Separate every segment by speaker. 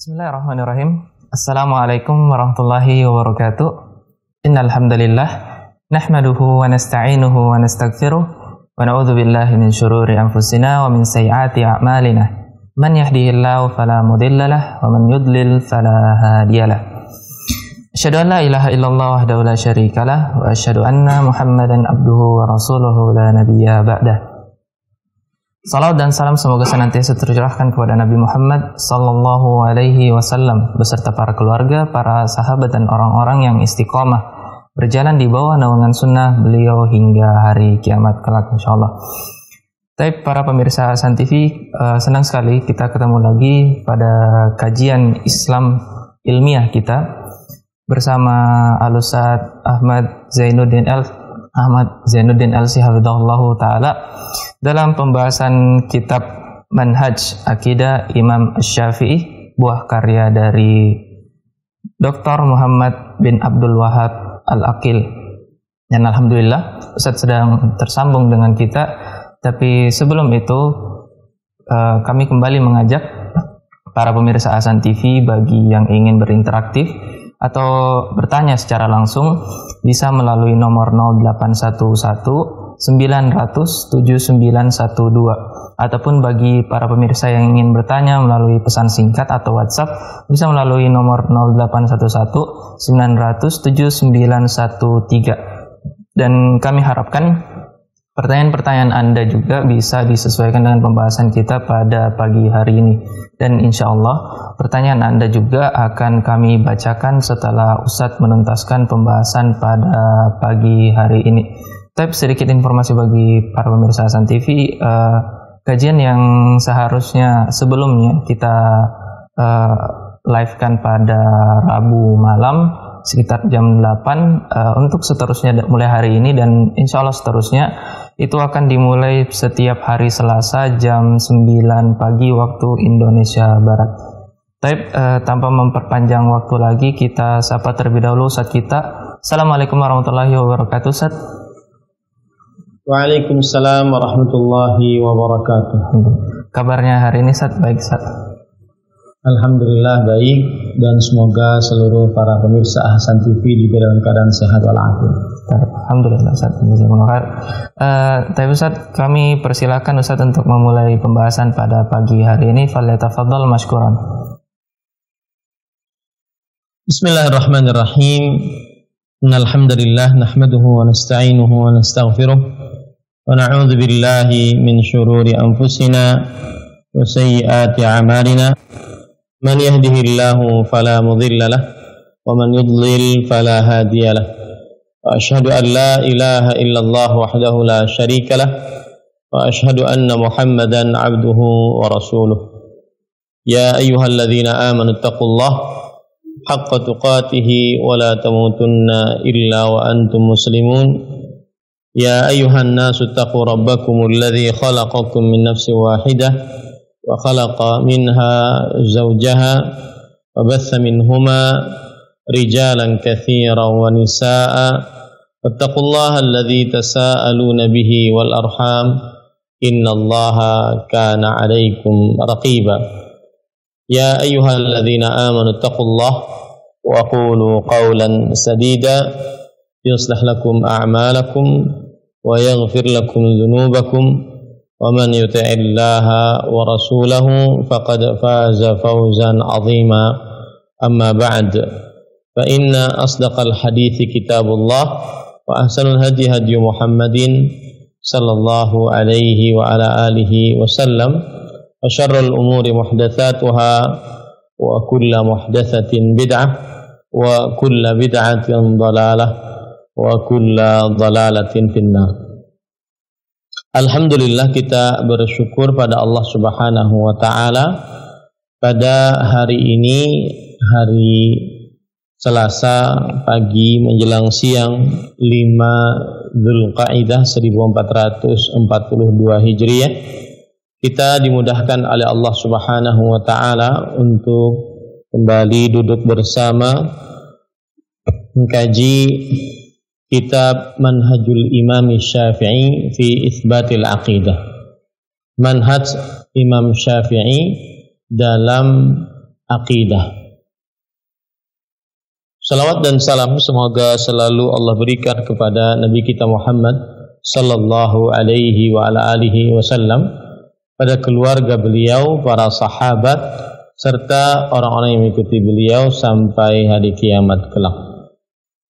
Speaker 1: Bismillahirrahmanirrahim. Assalamualaikum warahmatullahi wabarakatuh. Innal hamdalillah nahmaduhu wa nasta'inuhu wa nastaghfiruh wa na'udzu billahi min shururi anfusina wa min sayyiati a'malina. Man yahdihillahu fala mudhillalah wa man yudlil fala hadiyalah. Asyhadu an la ilaha illallah wahdahu la syarikalah wa asyhadu anna Muhammadan abduhu wa rasuluhu la nabiyya ba'dah. Salawat dan salam semoga senantiasa tercurahkan kepada Nabi Muhammad sallallahu alaihi wasallam beserta para keluarga, para sahabat dan orang-orang yang istiqomah berjalan di bawah naungan sunnah beliau hingga hari kiamat kelak insyaallah. Baik para pemirsa Hasan TV, senang sekali kita ketemu lagi pada kajian Islam ilmiah kita bersama Al-Ustaz Ahmad Zainuddin Al-Si hafizahullahu taala dalam pembahasan kitab Manhaj Aqidah Imam Asy-Syafi'i, buah karya dari Dr. Muhammad bin Abdul Wahab Al-Aqil. Dan alhamdulillah Ustaz sedang tersambung dengan kita. Tapi sebelum itu kami kembali mengajak para pemirsa Hasan TV bagi yang ingin berinteraksi atau bertanya secara langsung bisa melalui nomor 0811 900 7912 ataupun bagi para pemirsa yang ingin bertanya melalui pesan singkat atau WhatsApp bisa melalui nomor 0811 900 7913. Dan kami harapkan pertanyaan-pertanyaan Anda juga bisa disesuaikan dengan pembahasan kita pada pagi hari ini. Dan insya Allah pertanyaan Anda juga akan kami bacakan setelah Ustadz menuntaskan pembahasan pada pagi hari ini. Tapi sedikit informasi bagi para pemirsa Hasan TV, kajian yang seharusnya sebelumnya kita live-kan pada Rabu malam sekitar jam 8, untuk seterusnya mulai hari ini dan insya Allah seterusnya itu akan dimulai setiap hari Selasa jam 9 pagi waktu Indonesia Barat. Tapi tanpa memperpanjang waktu lagi, kita sapa terlebih dahulu Ustadz kita. Assalamualaikum warahmatullahi wabarakatuh Ustadz.
Speaker 2: Waalaikumsalam warahmatullahi wabarakatuh.
Speaker 1: Kabarnya hari ini Ustadz? Baik Ustadz.
Speaker 2: Alhamdulillah baik, dan semoga seluruh para pemirsa Hasan TV diberi dalam keadaan sehat walafiat.
Speaker 1: Alhamdulillah Ustadz. Tapi Ustadz, kami persilakan Ustadz untuk memulai pembahasan pada pagi hari ini. Falyatafaddal mashkuran.
Speaker 2: Bismillahirrahmanirrahim. Innal hamdalillah nahmaduhu wa nasta'inuhu wa nastaghfiruh wa na'udzu billahi min shururi anfusina wa sayyiati a'malina. Man yahdihillahu fala mudilla lahu wa man yudlil fala hadiya lahu. Wa asyhadu an la ilaha illallah wahdahu la syarika lahu wa asyhadu anna Muhammadan abduhu wa rasuluh. Ya ayyuhalladzina amanu taqullaha haqqa tuqatih wa la tamutunna illa wa antum muslimun. Ya ayyuhan nasu taqu rabbakumul ladzi khalaqakum min nafsin wahidah wa khalaqa minha zawjaha wa batha minhuma rijalan katsiran wa nisaa'a wattaqullaha alladzi tasaaluna bihi wal arham innallaha kana 'alaikum raqiba. Ya ayyuhalladzina amanu taqullaha wa qulu qawlan sadida yuslih lakum a'malakum wa yaghfir lakum dhunubakum wa man yuti'illaha wa rasulahu faqad faza fawzan 'azima. Amma ba'd, fa inna asdaqal hadithi kitabullah wa ahsanul hadi hadi Muhammadin sallallahu alaihi wa ala alihi wasallam wa syarrul umuri muhdatsatuha wa kullu muhdatsatin bid'ah wa kullu bid'atin dhalalah wa kullu dhalalatin finnar. Alhamdulillah, kita bersyukur pada Allah Subhanahu wa taala pada hari ini, hari Selasa pagi menjelang siang 5 Dzulqa'dah 1442 Hijriah. Kita dimudahkan oleh Allah Subhanahu wa taala untuk kembali duduk bersama mengkaji kitab Manhajul Imam Syafi'i fi Itsbatil Aqidah. Manhaj Imam Syafi'i dalam akidah. Salawat dan salam semoga selalu Allah berikan kepada Nabi kita Muhammad sallallahu alaihi wa ala alihi wasallam, pada keluarga beliau, para sahabat, serta orang-orang yang mengikuti beliau sampai hari kiamat kelak.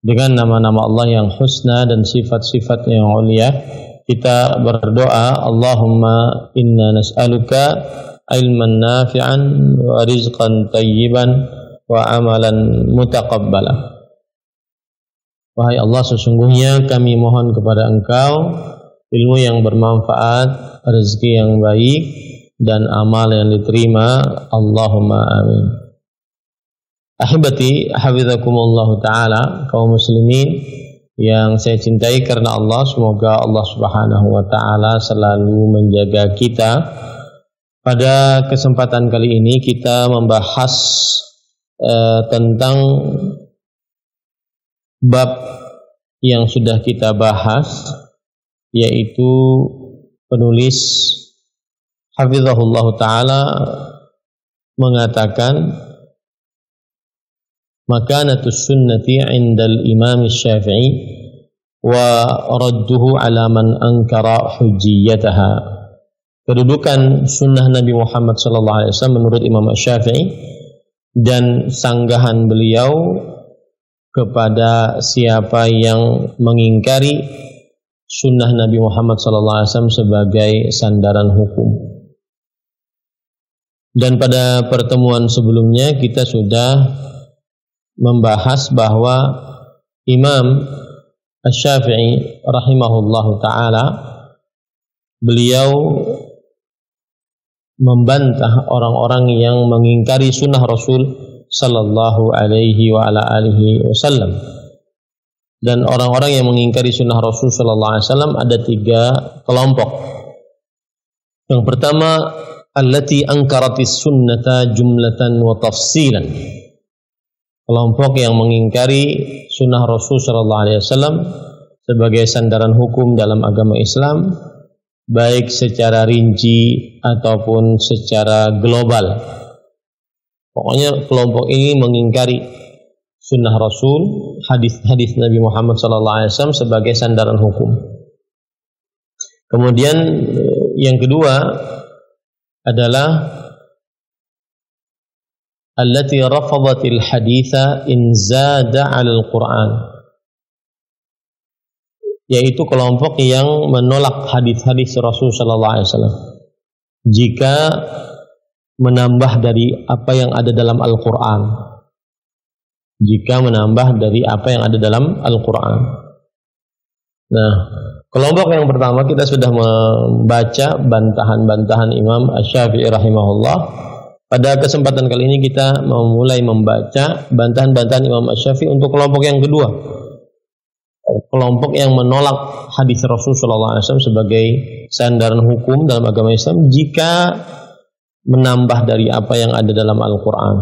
Speaker 2: Dengan nama-nama Allah yang husna dan sifat-sifat yang mulia, kita berdoa, Allahumma inna nas'aluka ilman nafi'an wa rizqan tayyiban wa amalan mutaqabbala. Wahai Allah, sesungguhnya kami mohon kepada Engkau ilmu yang bermanfaat, rezeki yang baik, dan amal yang diterima. Allahumma amin. Ahibati hafizakumullah ta'ala, kaum muslimin yang saya cintai karena Allah, semoga Allah subhanahu wa ta'ala selalu menjaga kita. Pada kesempatan kali ini kita membahas tentang bab yang sudah kita bahas, yaitu penulis hafizahullah ta'ala mengatakan makanatus sunnati indal imam syafi'i wa radduhu ala man ankara hujjiyataha. Kedudukan sunnah Nabi Muhammad SAW menurut Imam Syafi'i dan sanggahan beliau kepada siapa yang mengingkari sunnah Nabi Muhammad SAW sebagai sandaran hukum. Dan pada pertemuan sebelumnya kita sudah membahas bahwa Imam Asy-Syafi'i rahimahullahu ta'ala, beliau membantah orang-orang yang mengingkari sunnah Rasul sallallahu alaihi wa ala alihi wasallam. Dan orang-orang yang mengingkari sunnah Rasul sallallahu alaihi wasallam ada 3 kelompok. Yang pertama, allati ankaratis sunnata jumlatan wa tafsilan. Kelompok yang mengingkari sunnah Rasul sallallahu alaihi wasallam sebagai sandaran hukum dalam agama Islam, baik secara rinci ataupun secara global. Pokoknya kelompok ini mengingkari sunnah Rasul, hadis-hadis Nabi Muhammad SAW sebagai sandaran hukum. Kemudian yang kedua adalah allati rafadatil haditha in zada 'alal Qur'an, yaitu kelompok yang menolak hadis-hadis Rasul sallallahu alaihi wasallam jika menambah dari apa yang ada dalam Al-Qur'an. Jika menambah dari apa yang ada dalam Al-Qur'an. Nah, kelompok yang pertama kita sudah membaca bantahan-bantahan Imam Asy-Syafi'i rahimahullah. Pada kesempatan kali ini kita memulai membaca bantahan-bantahan Imam Asy-Syafi'i untuk kelompok yang kedua. Kelompok yang menolak hadis Rasul sallallahu alaihi wasallam sebagai sandaran hukum dalam agama Islam jika menambah dari apa yang ada dalam Al-Qur'an.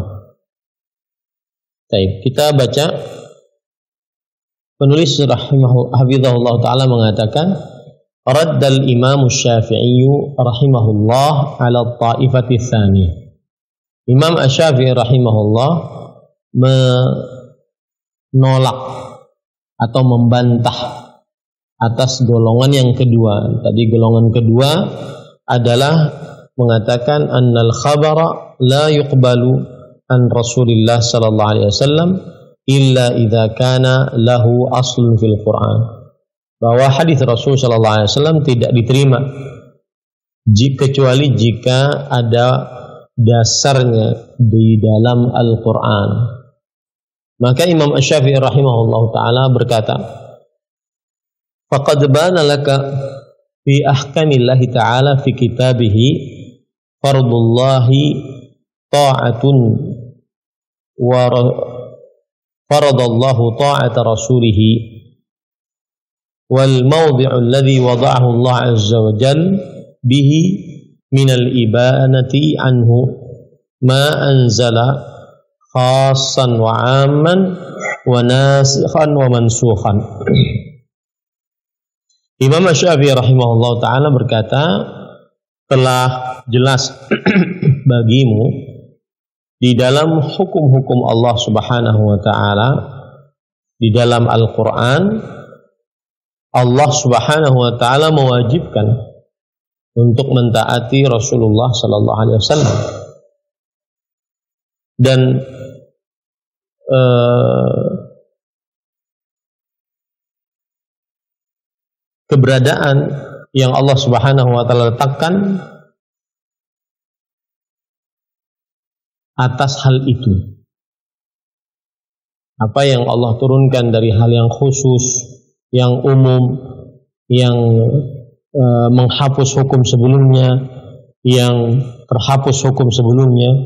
Speaker 2: Baik, kita baca. Penulis hafizahullah ta'ala mengatakan, raddal Imam Asy-Syafi'i rahimahullah ala ta'ifati tsani. Imam Asy-Syafi'i rahimahullah menolak atau membantah atas golongan yang kedua. Tadi golongan kedua adalah mengatakan annal khabara la yuqbalu an Rasulillah sallallahu alaihi wasallam illa idza kana lahu aslun fil Quran. Bahwa hadis Rasul sallallahu alaihi wasallam tidak diterima kecuali jika ada dasarnya di dalam Al-Quran. Maka Imam Asy-Syafi'i rahimahullahu ta'ala berkata, faqad bana laka fi ahkamillahi ta'ala fi kitabihi fardullahi ta'atun wa faradallahu ta'ata rasulihi wal mawdi'u alladhi wada'ahu Allah azza wa jalla bihi minal ibanati anhu ma anzala khassan wa amman wa nasikhan wa mansukhan. Imam Asy-Syafi'i rahimahullah ta'ala berkata, telah jelas bagimu di dalam hukum-hukum Allah Subhanahu wa taala, di dalam Al-Qur'an, Allah Subhanahu wa taala mewajibkan untuk mentaati Rasulullah sallallahu alaihi wasallam. Dan keberadaan yang Allah Subhanahu wa taala letakkan atas hal itu. Apa yang Allah turunkan dari hal yang khusus, yang umum, yang menghapus hukum sebelumnya, yang terhapus hukum sebelumnya.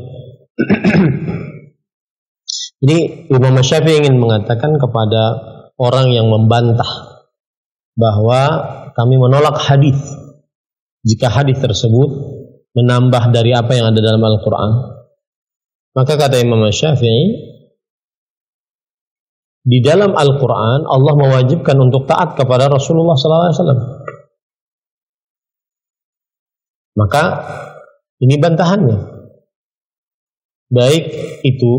Speaker 2: Jadi Imam Syafi'i ingin mengatakan kepada orang yang membantah bahwa kami menolak hadis jika hadis tersebut menambah dari apa yang ada dalam Al-Quran. Maka kata Imam Syafi'i, di dalam Al-Quran Allah mewajibkan untuk taat kepada Rasulullah SAW. Maka ini bantahannya, baik itu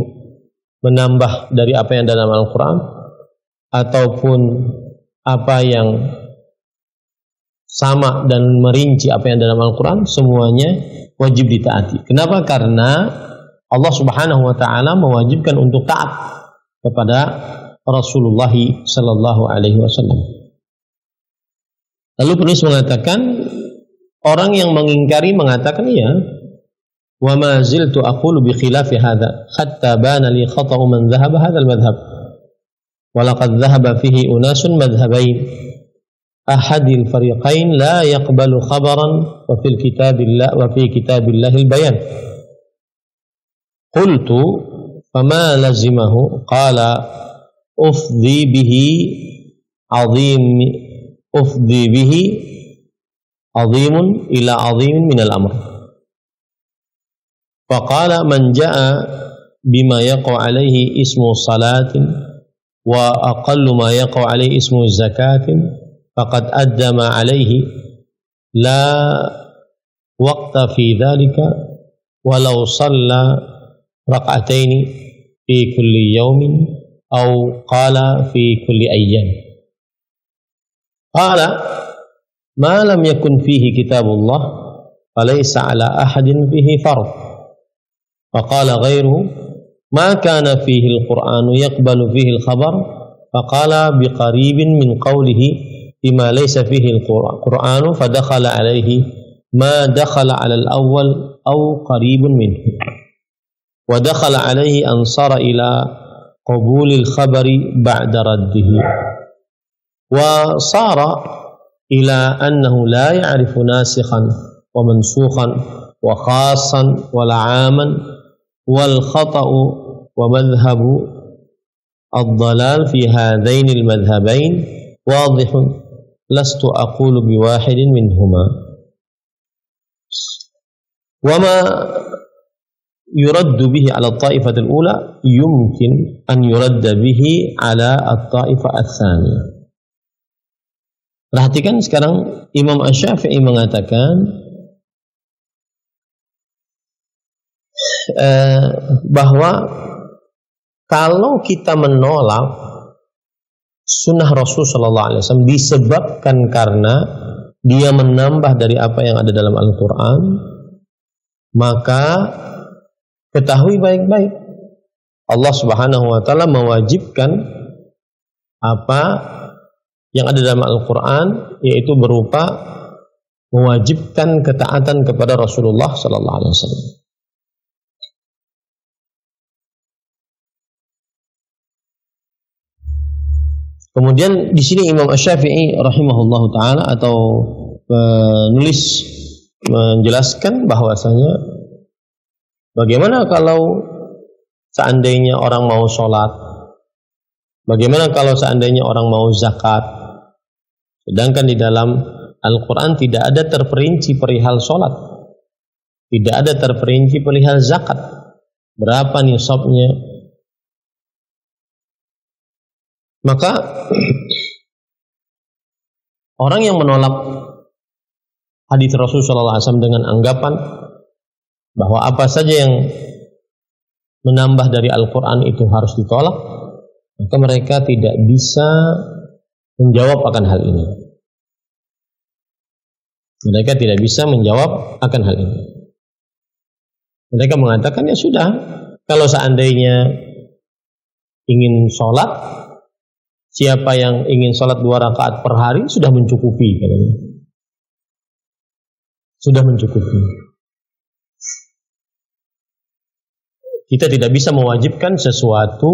Speaker 2: menambah dari apa yang dalam Al-Quran ataupun apa yang sama dan merinci apa yang dalam Al-Quran, semuanya wajib ditaati. Kenapa? Karena Allah Subhanahu wa taala mewajibkan untuk taat kepada Rasulullah sallallahu alaihi wasallam. Lalu penulis mengatakan, orang yang mengingkari mengatakan, ya, wa ma ziltu aqulu bi khilafi hadha hatta bana li khata'u man dhahaba hadha al-madhhab wa laqad dhahaba fihi unasun madhhabain ahadil fariqain la yaqbalu khabaran wa fi kitabillah al-bayan. Qultu fama lazimahu qala ufdi bihi azimun ila azimin min al-amr. Faqala man jaa bima yaqa alaihi ismu salatin wa aqallu ma yaqa alaihi ismu zakatin faqad addama alaihi la waqta fi dhalika walau salla rak'ataini fi kulli yawmin aw qala fi kulli ayyam. Qala ma lam yakun fihi kitabullah falaysa ala ahadin fihi fard. Faqala ghayruhu ma kana fihi al-Qur'anu yaqbalu fihi al-khabar faqala biqaribin min qawlihi bima laysa fihi al-Qur'anu fadakhala alayhi ma dakhala ala al-awwal aw qaribun minhu. ودخل عليه أن صار إلى قبول الخبر بعد رده وصار إلى أنه لا يعرف ناسخا ومنسوخا وخاصا ولا عاما والخطأ ومذهب الضلال في هذين المذهبين واضح لست أقول بواحد منهما وما yuraddu bihi ala at-ta'ifatil ula yumkin an yuradda bihi ala at-ta'ifah ats-tsaniyah. Perhatikan sekarang Imam Asy-Syafi'i mengatakan bahwa kalau kita menolak sunnah Rasul sallallahu alaihi wasallam disebabkan karena dia menambah dari apa yang ada dalam Al-Qur'an, maka ketahui baik-baik Allah Subhanahu wa taala mewajibkan apa yang ada dalam Al-Qur'an, yaitu berupa mewajibkan ketaatan kepada Rasulullah sallallahu alaihi wasallam. Kemudian di sini Imam Asy-Syafi'i rahimahullahu taala atau penulis menjelaskan bahwasanya bagaimana kalau seandainya orang mau sholat? Bagaimana kalau seandainya orang mau zakat? Sedangkan di dalam Al-Quran tidak ada terperinci perihal sholat, tidak ada terperinci perihal zakat. Berapa nisabnya? Maka orang yang menolak hadis Rasulullah SAW dengan anggapan bahwa apa saja yang menambah dari Al-Quran itu harus ditolak, maka mereka tidak bisa menjawab akan hal ini. Mereka tidak bisa menjawab akan hal ini. Mereka mengatakan, ya sudah, kalau seandainya ingin sholat, siapa yang ingin sholat 2 rakaat per hari sudah mencukupi, katanya. Sudah mencukupi. Kita tidak bisa mewajibkan sesuatu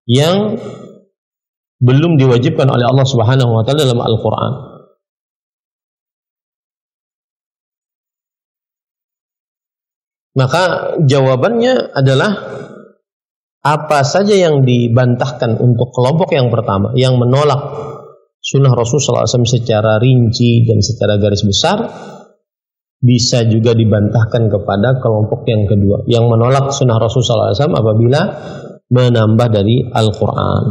Speaker 2: yang belum diwajibkan oleh Allah Subhanahu wa taala dalam Al-Qur'an. Maka jawabannya adalah apa saja yang dibantahkan untuk kelompok yang pertama yang menolak sunnah Rasulullah SAW secara rinci dan secara garis besar, bisa juga dibantahkan kepada kelompok yang kedua yang menolak sunnah Rasulullah SAW apabila menambah dari Al-Quran.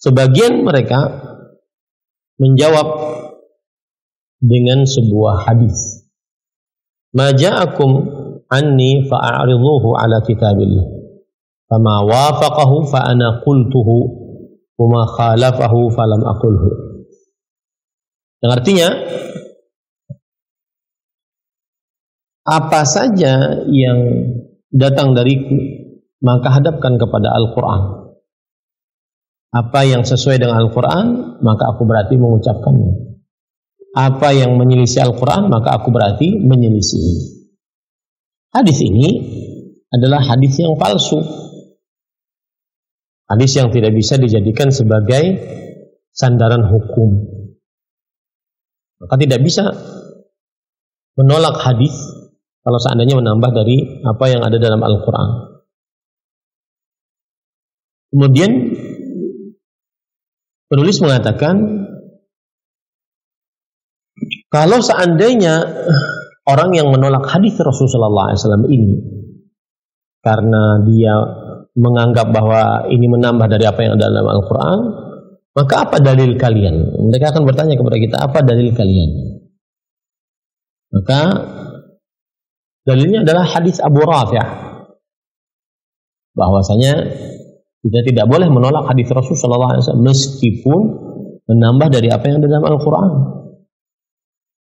Speaker 2: Sebagian mereka menjawab dengan sebuah hadis, ma ja'akum anni fa'aridhuhu ala kitabillah fama wafaqahu fa ana qultuhu wa ma khalafahu falam aqulhu. Yang artinya, apa saja yang datang dariku maka hadapkan kepada Al-Quran. Apa yang sesuai dengan Al-Quran maka aku berarti mengucapkannya. Apa yang menyelisih Al-Quran maka aku berarti menyelisih. Hadis ini adalah hadis yang palsu. Hadis yang tidak bisa dijadikan sebagai sandaran hukum. Maka tidak bisa menolak hadis kalau seandainya menambah dari apa yang ada dalam Al-Quran. Kemudian penulis mengatakan, kalau seandainya orang yang menolak hadis Rasulullah SAW ini karena dia menganggap bahwa ini menambah dari apa yang ada dalam Al-Quran, maka apa dalil kalian? Mereka akan bertanya kepada kita, apa dalil kalian? Maka dalilnya adalah hadis Abu Rafi', bahwasanya kita tidak boleh menolak hadis Rasulullah SAW meskipun menambah dari apa yang ada dalam Al-Quran.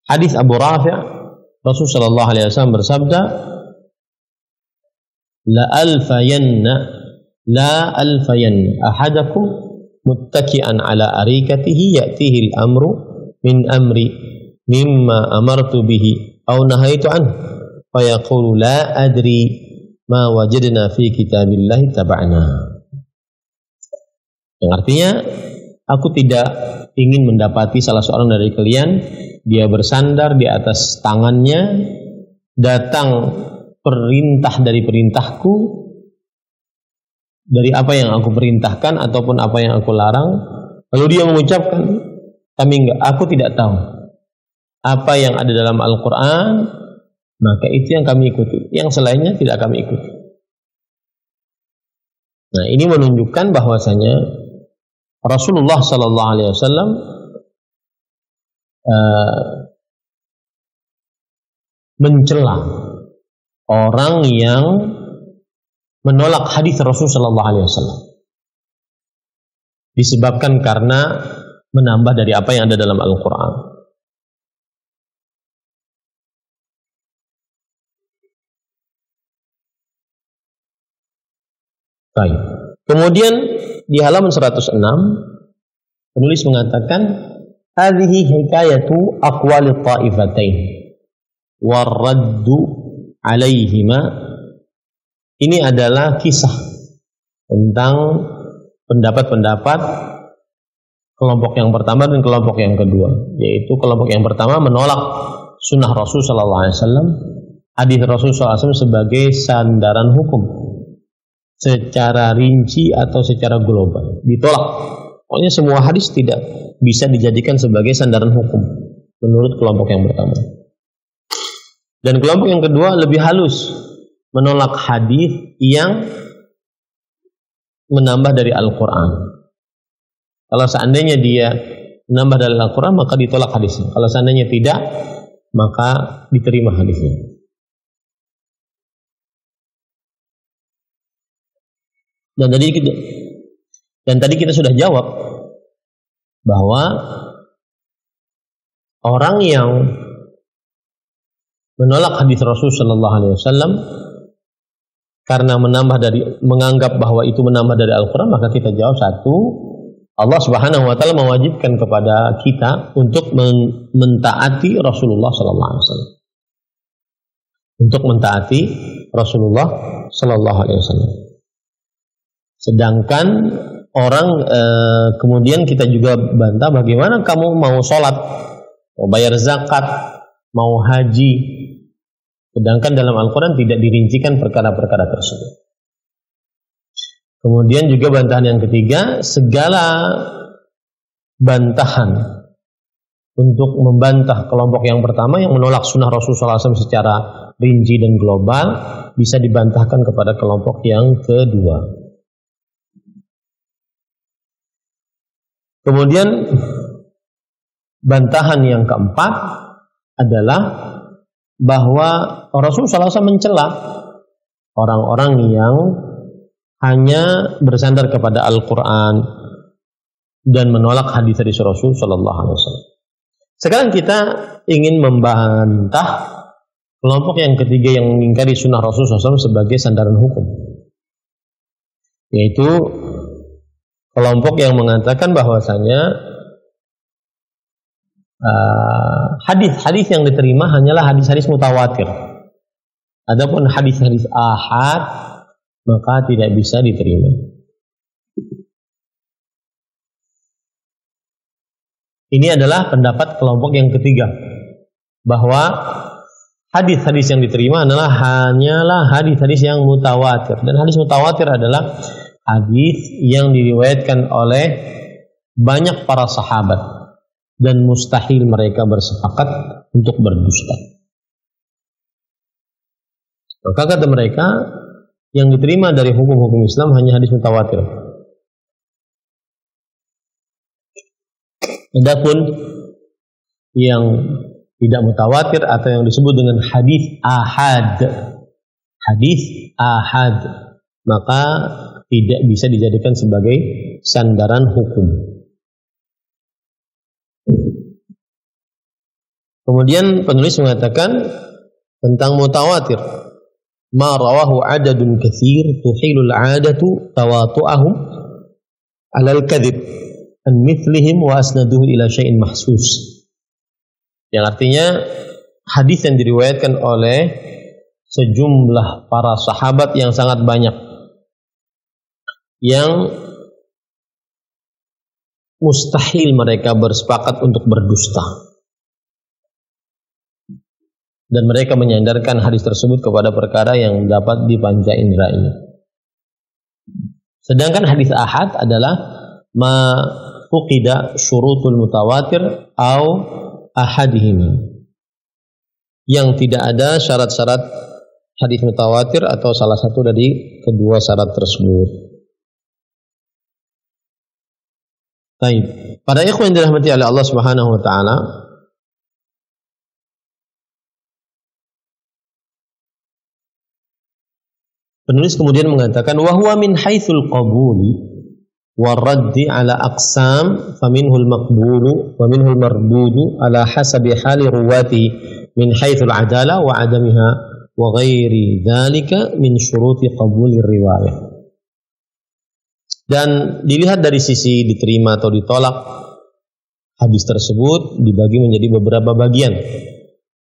Speaker 2: Hadis Abu Rafi', Rasulullah SAW bersabda, la alfayanna ahadakum muttaki'an ala arikatihi ya'tihi al-amru min amri mimma amartu bihi aw nahaitu anhu fa yaqulu la adri ma wajadna fi kitabillahi taba'na. Yang artinya, aku tidak ingin mendapati salah seorang dari kalian dia bersandar di atas tangannya, datang perintah dari perintahku, dari apa yang aku perintahkan ataupun apa yang aku larang, lalu dia mengucapkan, aku tidak tahu apa yang ada dalam Al-Quran, maka itu yang kami ikuti, yang selainnya tidak kami ikuti. Nah, ini menunjukkan bahwasanya Rasulullah SAW mencela orang yang menolak hadis Rasulullah SAW disebabkan karena menambah dari apa yang ada dalam Al-Quran. Baik. Kemudian di halaman 106 penulis mengatakan, hadhihi hikayatu aqwali ta'ifatain warraddu alaihima. Ini adalah kisah tentang pendapat-pendapat kelompok yang pertama dan kelompok yang kedua, yaitu kelompok yang pertama menolak sunnah Rasul SAW, hadis Rasul SAW sebagai sandaran hukum secara rinci atau secara global, ditolak. Pokoknya semua hadis tidak bisa dijadikan sebagai sandaran hukum menurut kelompok yang pertama. Dan kelompok yang kedua lebih halus, menolak hadis yang menambah dari Al-Quran. Kalau seandainya dia menambah dari Al-Quran, maka ditolak hadisnya. Kalau seandainya tidak, maka diterima hadisnya. Dan tadi kita sudah jawab bahwa orang yang menolak hadis Rasul sallallahu alaihi wasallam karena menganggap bahwa itu menambah dari Al-Qur'an, maka kita jawab satu, Allah Subhanahu wa taala mewajibkan kepada kita untuk mentaati Rasulullah sallallahu alaihi wasallam. Untuk mentaati Rasulullah sallallahu alaihi wasallam. Sedangkan orang kemudian kita juga bantah, bagaimana kamu mau sholat, mau bayar zakat, mau haji, sedangkan dalam Al-Quran tidak dirincikan perkara-perkara tersebut. Kemudian juga bantahan yang ketiga, segala bantahan untuk membantah kelompok yang pertama yang menolak sunnah Rasulullah SAW secara rinci dan global bisa dibantahkan kepada kelompok yang kedua. Kemudian bantahan yang keempat adalah bahwa Rasulullah SAW mencela orang-orang yang hanya bersandar kepada Al-Quran dan menolak hadis-hadis Rasul Sallallahu Alaihi Wasallam. Sekarang kita ingin membantah kelompok yang ketiga yang mengingkari sunnah Rasul SAW sebagai sandaran hukum, yaitu kelompok yang mengatakan bahwasanya hadis-hadis yang diterima hanyalah hadis-hadis mutawatir. Adapun hadis-hadis ahad maka tidak bisa diterima. Ini adalah pendapat kelompok yang ketiga, bahwa hadis-hadis yang diterima hanyalah hadis-hadis yang mutawatir. Dan hadis mutawatir adalah hadis yang diriwayatkan oleh banyak para sahabat dan mustahil mereka bersepakat untuk berdusta. Maka kata mereka, yang diterima dari hukum-hukum Islam hanya hadis mutawatir. Adapun yang tidak mutawatir atau yang disebut dengan hadis ahad, maka tidak bisa dijadikan sebagai sandaran hukum. Kemudian penulis mengatakan tentang mutawatir, ma rawahu adadun katsir tuhilul 'adatu tawatu'ahum 'alal kadhib an mithlihim wa asnaduhu ila syai'in mahsus. Yang artinya hadis yang diriwayatkan oleh sejumlah para sahabat yang sangat banyak, yang mustahil mereka bersepakat untuk berdusta, dan mereka menyandarkan hadis tersebut kepada perkara yang dapat dipanca indra'nya. Sedangkan hadis ahad adalah ma fuqida syurutul mutawatir au ahadihim, yang tidak ada syarat-syarat hadis mutawatir atau salah satu dari kedua syarat tersebut. Baik, para ikhwan yang dirahmati oleh Allah Subhanahu wa taala, penulis kemudian mengatakan wa huwa min haitsul qabuli wa raddi ala aqsam faminhul maqbulu wa minhul mardudu ala hasabi hali ruwati min haitsul adala wa adamiha wa ghairi dzalika min syuruti qabulir riwayah. Dan dilihat dari sisi diterima atau ditolak, hadis tersebut dibagi menjadi beberapa bagian.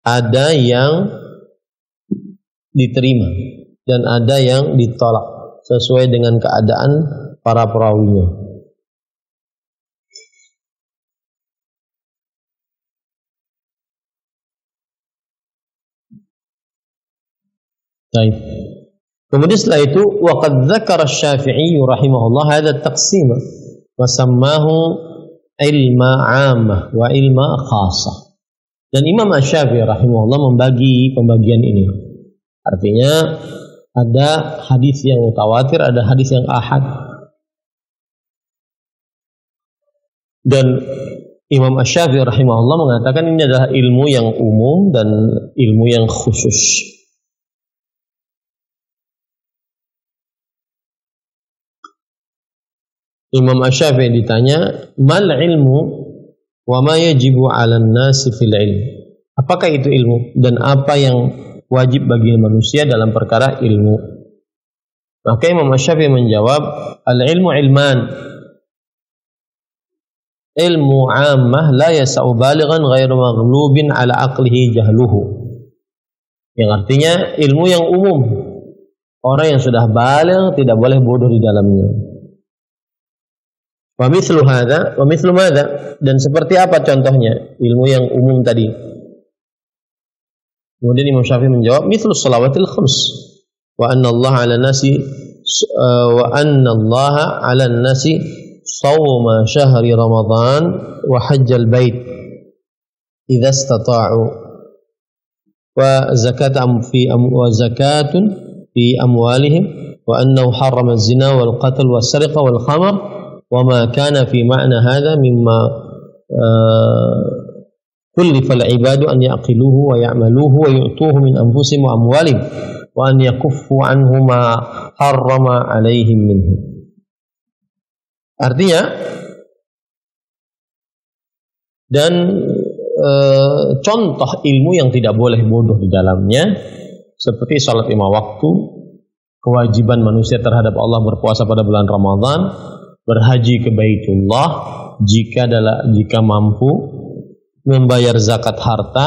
Speaker 2: Ada yang diterima dan ada yang ditolak sesuai dengan keadaan para perawinya. Baik. Kemudian setelah itu waqad dzakara Asy-Syafi'i rahimahullah hadha at-taqsim wa sammahu ilma 'ammah wa ilma khassah. Dan Imam Asy-Syafi'i rahimahullah membagi pembagian ini. Artinya ada hadis yang mutawatir, ada hadis yang ahad. Dan Imam Asy-Syafi'i rahimahullah mengatakan ini adalah ilmu yang umum dan ilmu yang khusus. Imam Asy-Syafi'i ditanya, "Mal ilmu wa ma yajibu 'alan nasi fil ilm?" Apakah itu ilmu dan apa yang wajib bagi manusia dalam perkara ilmu? Maka Imam Asy-Syafi'i menjawab, "Al-ilmu ilman. Ilmu 'ammah la yas'u balighan ghairu maghlubin 'ala aqlihi jahluhu." Yang artinya ilmu yang umum. Orang yang sudah baligh tidak boleh bodoh di dalamnya. Wa mithlu hadza, wa mithlu madza? Dan seperti apa contohnya ilmu yang umum tadi? Kemudian Imam Syafi'i menjawab, mithlu shalawatil khams wa anna Allah 'ala nasi shawma syahri Ramadan wa hajjal bait idza istata'u wa zakatun fi amwalihim wa annahu harrama az-zina wal qatl was sariqa wal khamr wa ma kana fi ma'na hadha mimma kullifa al-ibadu an yaqiluhu wa ya'maluhu wa yu'tuhu min anfusihim wa amwalihim wa an yakuffu anhu ma harrama alaihim minhu. Artinya, dan contoh ilmu yang tidak boleh bodoh di dalamnya seperti salat 5 waktu, kewajiban manusia terhadap Allah berpuasa pada bulan Ramadan, berhaji ke Baitullah jika mampu, membayar zakat harta,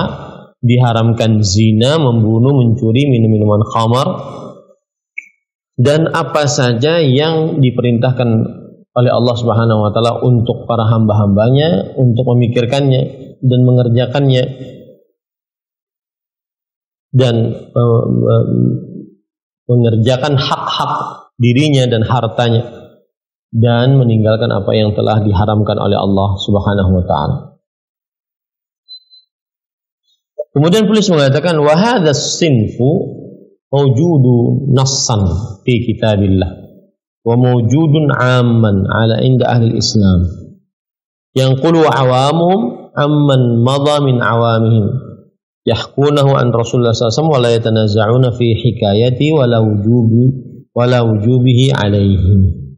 Speaker 2: diharamkan zina, membunuh, mencuri, minum minuman khamar, dan apa saja yang diperintahkan oleh Allah Subhanahu wa taala untuk para hamba-hambanya untuk memikirkannya dan mengerjakannya dan mengerjakan hak-hak dirinya dan hartanya dan meninggalkan apa yang telah diharamkan oleh Allah Subhanahu wa taala. Kemudian penulis mengatakan wa hadzas sinfu mawjudu nassan fi kitabillah wa mawjudun 'amman 'ala inda ahli Islam yanqulu awamuhum amman madha min awamihim yahkunahu an Rasulullah SAW wa la yatanaza'una fi hikayati wa la wujubihi alaihim.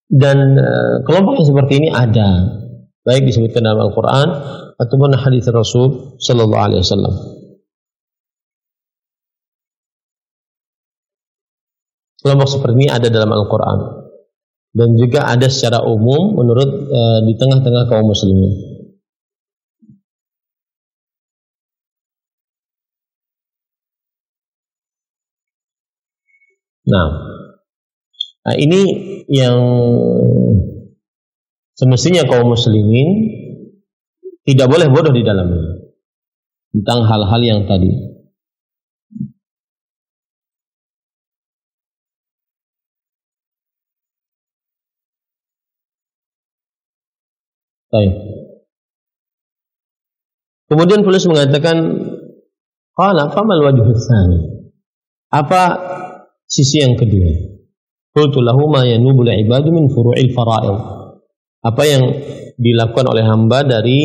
Speaker 2: Dan kelompok yang seperti ini ada, baik disebutkan dalam Al-Quran ataupun hadis Rasul sallallahu alaihi wasallam. Kelompok seperti ini ada dalam Al-Quran dan juga ada secara umum menurut di tengah-tengah kaum muslimin. Nah, ini yang semestinya kaum muslimin tidak boleh bodoh di dalamnya tentang hal-hal yang tadi. Baik. Kemudian penulis mengatakan, qala famal wajhu tsani? Apa sisi yang kedua? Qultu lahu ma yanubul ibadu min furu'il fara'id. Apa yang dilakukan oleh hamba dari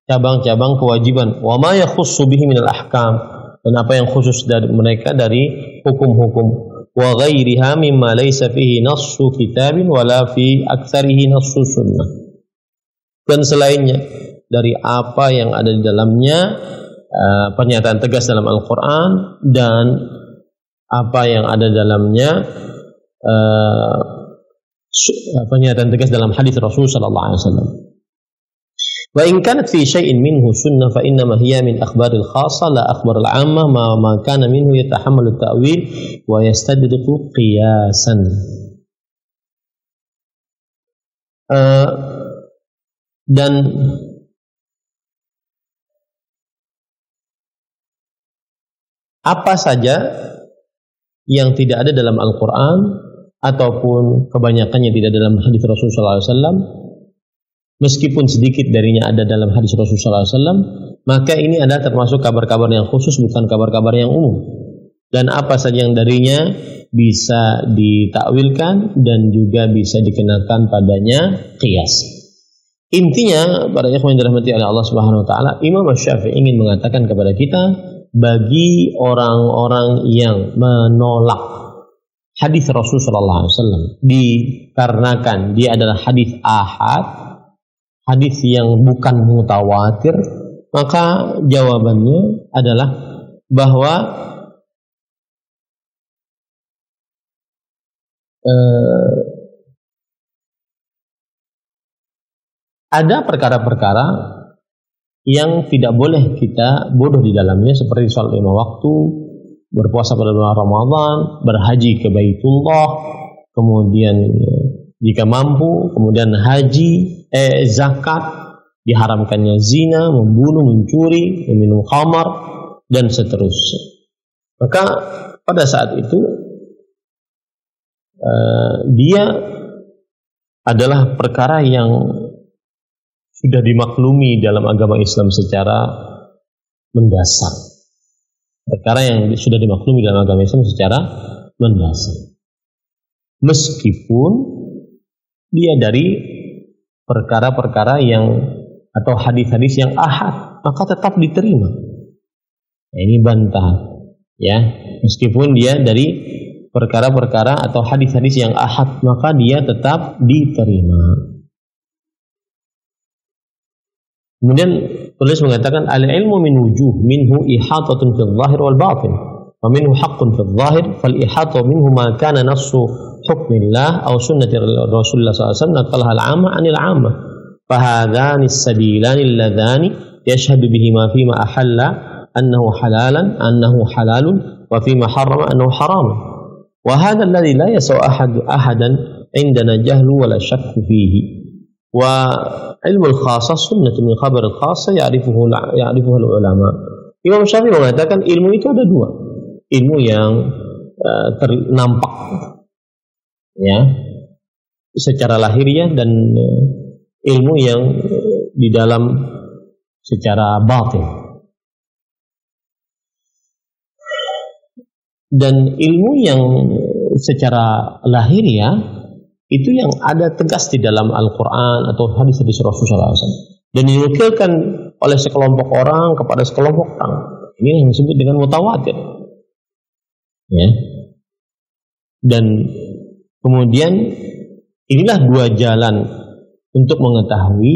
Speaker 2: cabang-cabang kewajiban, wa ma yakhussu bihi minal ahkam, dan apa yang khusus dari mereka dari hukum-hukum, wa ghairiha mimma laysa fihi nassu kitabin wala fi aktsarihi nassu sunnah. Dan selainnya dari apa yang ada di dalamnya pernyataan tegas dalam Al-Quran dan apa yang ada dalamnya pernyataan tegas dalam hadis Rasul sallallahu alaihi wasallam. Wa in kanat fi syai'in minhu sunnah fa inna ma hiya min akhbaril khassah la akhbaril 'ammah ma kana minhu yatahammalu ta'wil wa yastadriku qiyasan. Dan apa saja yang tidak ada dalam Al-Quran ataupun kebanyakannya tidak dalam hadis Rasulullah SAW, meskipun sedikit darinya ada dalam hadis Rasulullah SAW, maka ini adalah termasuk kabar-kabar yang khusus, bukan kabar-kabar yang umum. Dan apa saja yang darinya bisa ditakwilkan dan juga bisa dikenakan padanya qiyas. Intinya, para ikhwan yang dirahmati oleh Allah Subhanahu wa taala, Imam Asy-Syafi'i ingin mengatakan kepada kita, bagi orang-orang yang menolak hadis Rasul sallallahu alaihi wasallam, dikarenakan dia adalah hadis ahad, hadis yang bukan mutawatir, maka jawabannya adalah bahwa ada perkara-perkara yang tidak boleh kita bodoh di dalamnya, seperti sholat 5 waktu, berpuasa pada bulan Ramadan, berhaji ke Baitullah, kemudian jika mampu, kemudian haji, zakat, diharamkannya zina, membunuh, mencuri, meminum khamar, dan seterusnya. Maka pada saat itu dia adalah perkara yang sudah dimaklumi dalam agama Islam secara mendasar. Perkara yang sudah dimaklumi dalam agama Islam secara mendasar. Meskipun dia dari perkara-perkara yang atau hadis-hadis yang ahad, maka tetap diterima. Nah, ini bantahan, ya. Meskipun dia dari perkara-perkara atau hadis-hadis yang ahad, maka dia tetap diterima. Kemudian penulis mengatakan al-ilmu min wujuh, minhu ihatatun fil zahir wal batin, wa minhu haqqun fil zahir, fal ihata minhu ma kana nassu hukmillah aw sunnati Rasulullah sallallahu alaihi wasallam naqalaha al-'amma 'anil 'amma. Fa hadhani as-sabilani alladhani yashhadu bihima fima ahalla annahu halalun wa fima harrama annahu haram. Wa hadha alladhi la yasau ahadan 'indana jahlu wa la shakku fihi. Wa ilmu al-khasah sunnah min khabar al-khasah ya'rifuhu al-ulama. Imam Syafi'i mengatakan ilmu itu ada dua. Ilmu yang ternampak, ya, secara lahiriah, dan ilmu yang di dalam secara batin. Dan ilmu yang secara lahiriah itu yang ada tegas di dalam Al-Quran atau hadis-hadis Rasulullah SAW, dan dinukilkan oleh sekelompok orang kepada sekelompok orang. Ini yang disebut dengan mutawatir, ya. Dan kemudian inilah dua jalan untuk mengetahui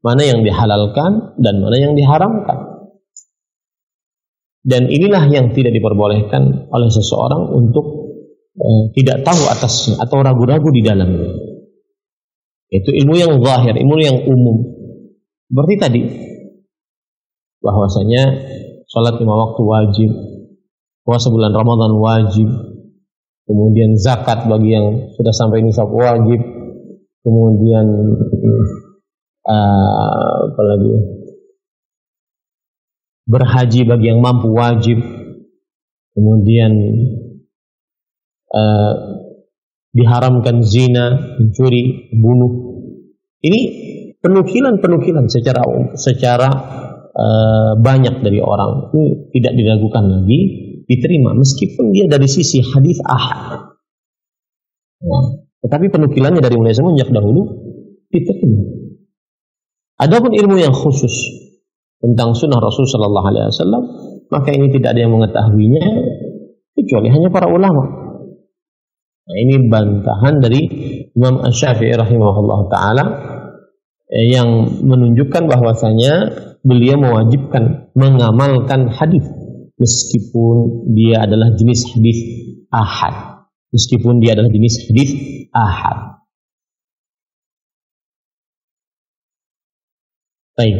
Speaker 2: mana yang dihalalkan dan mana yang diharamkan. Dan inilah yang tidak diperbolehkan oleh seseorang untuk tidak tahu atasnya atau ragu-ragu di dalamnya. Itu ilmu yang zahir, ilmu yang umum. Seperti tadi, bahwasanya sholat 5 waktu wajib, puasa bulan Ramadan wajib, kemudian zakat bagi yang sudah sampai nisab wajib, kemudian apa lagi? Berhaji bagi yang mampu wajib, kemudian diharamkan zina, mencuri, bunuh. Ini penukilan secara banyak dari orang. Ini tidak diragukan lagi, diterima meskipun dia dari sisi hadis ahad. Nah, tetapi penukilannya dari mulai semenjak dahulu diterima. Adapun ilmu yang khusus tentang sunnah Rasul sallallahu alaihi wasallam, maka ini tidak ada yang mengetahuinya kecuali hanya para ulama. Nah, ini bantahan dari Imam Asy-Syafi'i rahimahullah ta'ala yang menunjukkan bahwasanya beliau mewajibkan mengamalkan hadis meskipun dia adalah jenis hadis ahad. Baik.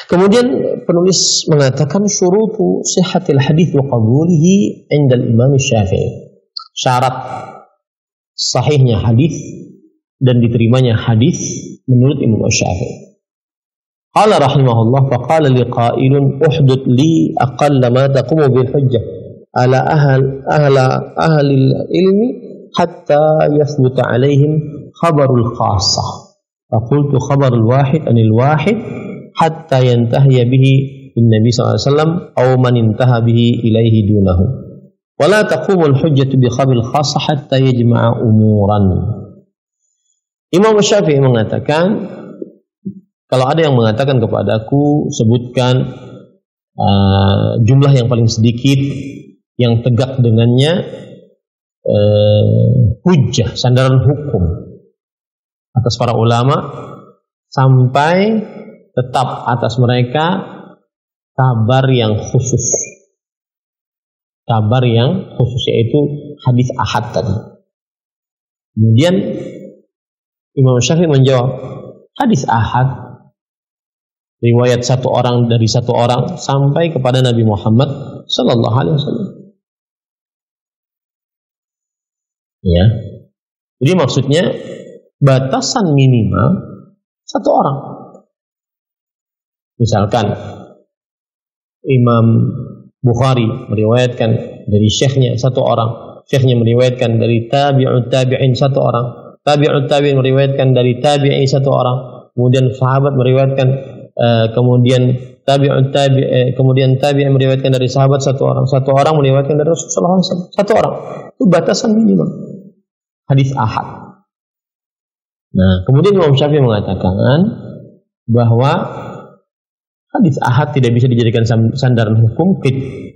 Speaker 2: Kemudian penulis mengatakan syurutu sihhatil hadits wa qabulihi 'inda al-Imam Syafi'i. Syarat sahihnya hadis dan diterimanya hadis menurut Imam Syafi'i. Qala rahimahullah, fa qala liqa'ilun uhdud li aqalla ma taqumu bil hujjah ala ahli ilmi hatta yathbuta alaihim khabarul khassah. Fa qultu khabarul wahid anil wahid hatta yantahiya bihi Nabi sallallahu alaihi wasallam aw man intaha bihi ilaihi dunahu. Wa la taqumu al-hujjatu bi khabil khassah hatta yajma'a umuran. Imam Syafi'i mengatakan, kalau ada yang mengatakan kepadaku sebutkan jumlah yang paling sedikit yang tegak dengannya hujjah, sandaran hukum atas para ulama, sampai tetap atas mereka kabar yang khusus. Kabar yang khusus yaitu hadis ahad tadi. Kemudian Imam Syafi'i menjawab, hadis ahad riwayat satu orang dari satu orang sampai kepada Nabi Muhammad sallallahu alaihi wasallam. Ya. Jadi maksudnya batasan minimal satu orang. Misalkan Imam Bukhari meriwayatkan dari syekhnya satu orang, syekhnya meriwayatkan dari tabi'ut tabi'in satu orang, tabi'ut tabi'in meriwayatkan dari tabi'i satu orang, kemudian sahabat meriwayatkan, kemudian tabi'ut tabi'in, kemudian tabi'in meriwayatkan dari sahabat satu orang meriwayatkan dari Rasulullah SAW satu orang. Itu batasan minimal hadis ahad. Nah, kemudian Imam Syafi'i mengatakan bahwa hadis ahad tidak bisa dijadikan sandaran hukum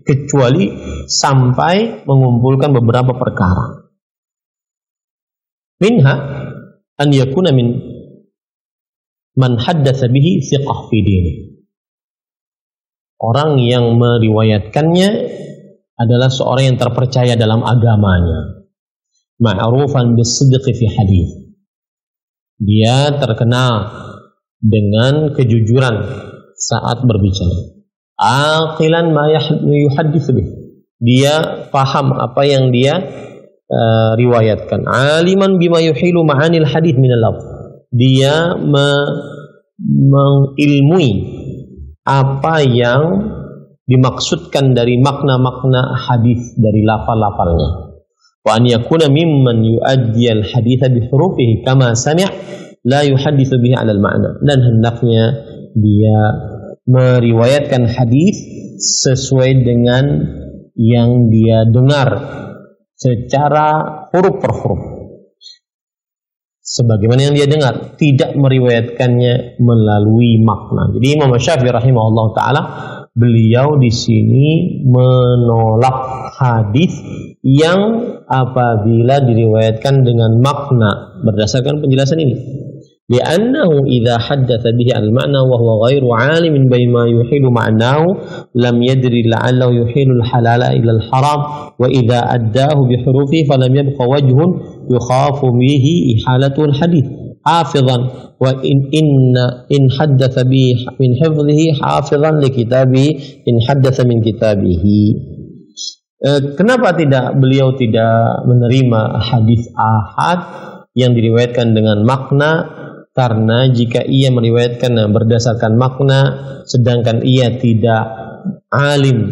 Speaker 2: kecuali sampai mengumpulkan beberapa perkara. Minha an yakuna min man haddatsa bihi thiqah fi dini. Orang yang meriwayatkannya adalah seorang yang terpercaya dalam agamanya. Ma'rufan bis-sidqi fi hadis. Dia terkenal dengan kejujuran saat berbicara. Aqilan ma yuhaddits bih. Dia paham apa yang dia riwayatkan. Aliman bima yuhilu ma'anil hadits min al-lafz. Dia mengilmui apa yang dimaksudkan dari makna-makna hadis dari lafal-lafalnya. Wa an yakuna mimman yuaddi al-haditsa bi hurufihi kama sami' la yuhadditsu bihi 'ala al-ma'na. Dan hendaknya dia meriwayatkan hadis sesuai dengan yang dia dengar secara huruf per huruf, sebagaimana yang dia dengar, tidak meriwayatkannya melalui makna. Jadi Imam Syafi'i rahimahullah taala, beliau di sini menolak hadis yang apabila diriwayatkan dengan makna berdasarkan penjelasan ini. لأنه إذا حدث به المعنى وهو غير عالم بما يحيل معناه لم يدري لعله يحيل الحلال إلى الحرام وإذا أداه بحروفه فلم يبق وجه يخاف به إحالته الحديث حافظا وإن حدث به من حفظه حافظا لكتابه إن حدث من كتابه. Kenapa beliau tidak menerima hadis ahad yang diriwayatkan dengan makna? Karena jika ia meriwayatkan berdasarkan makna, sedangkan ia tidak alim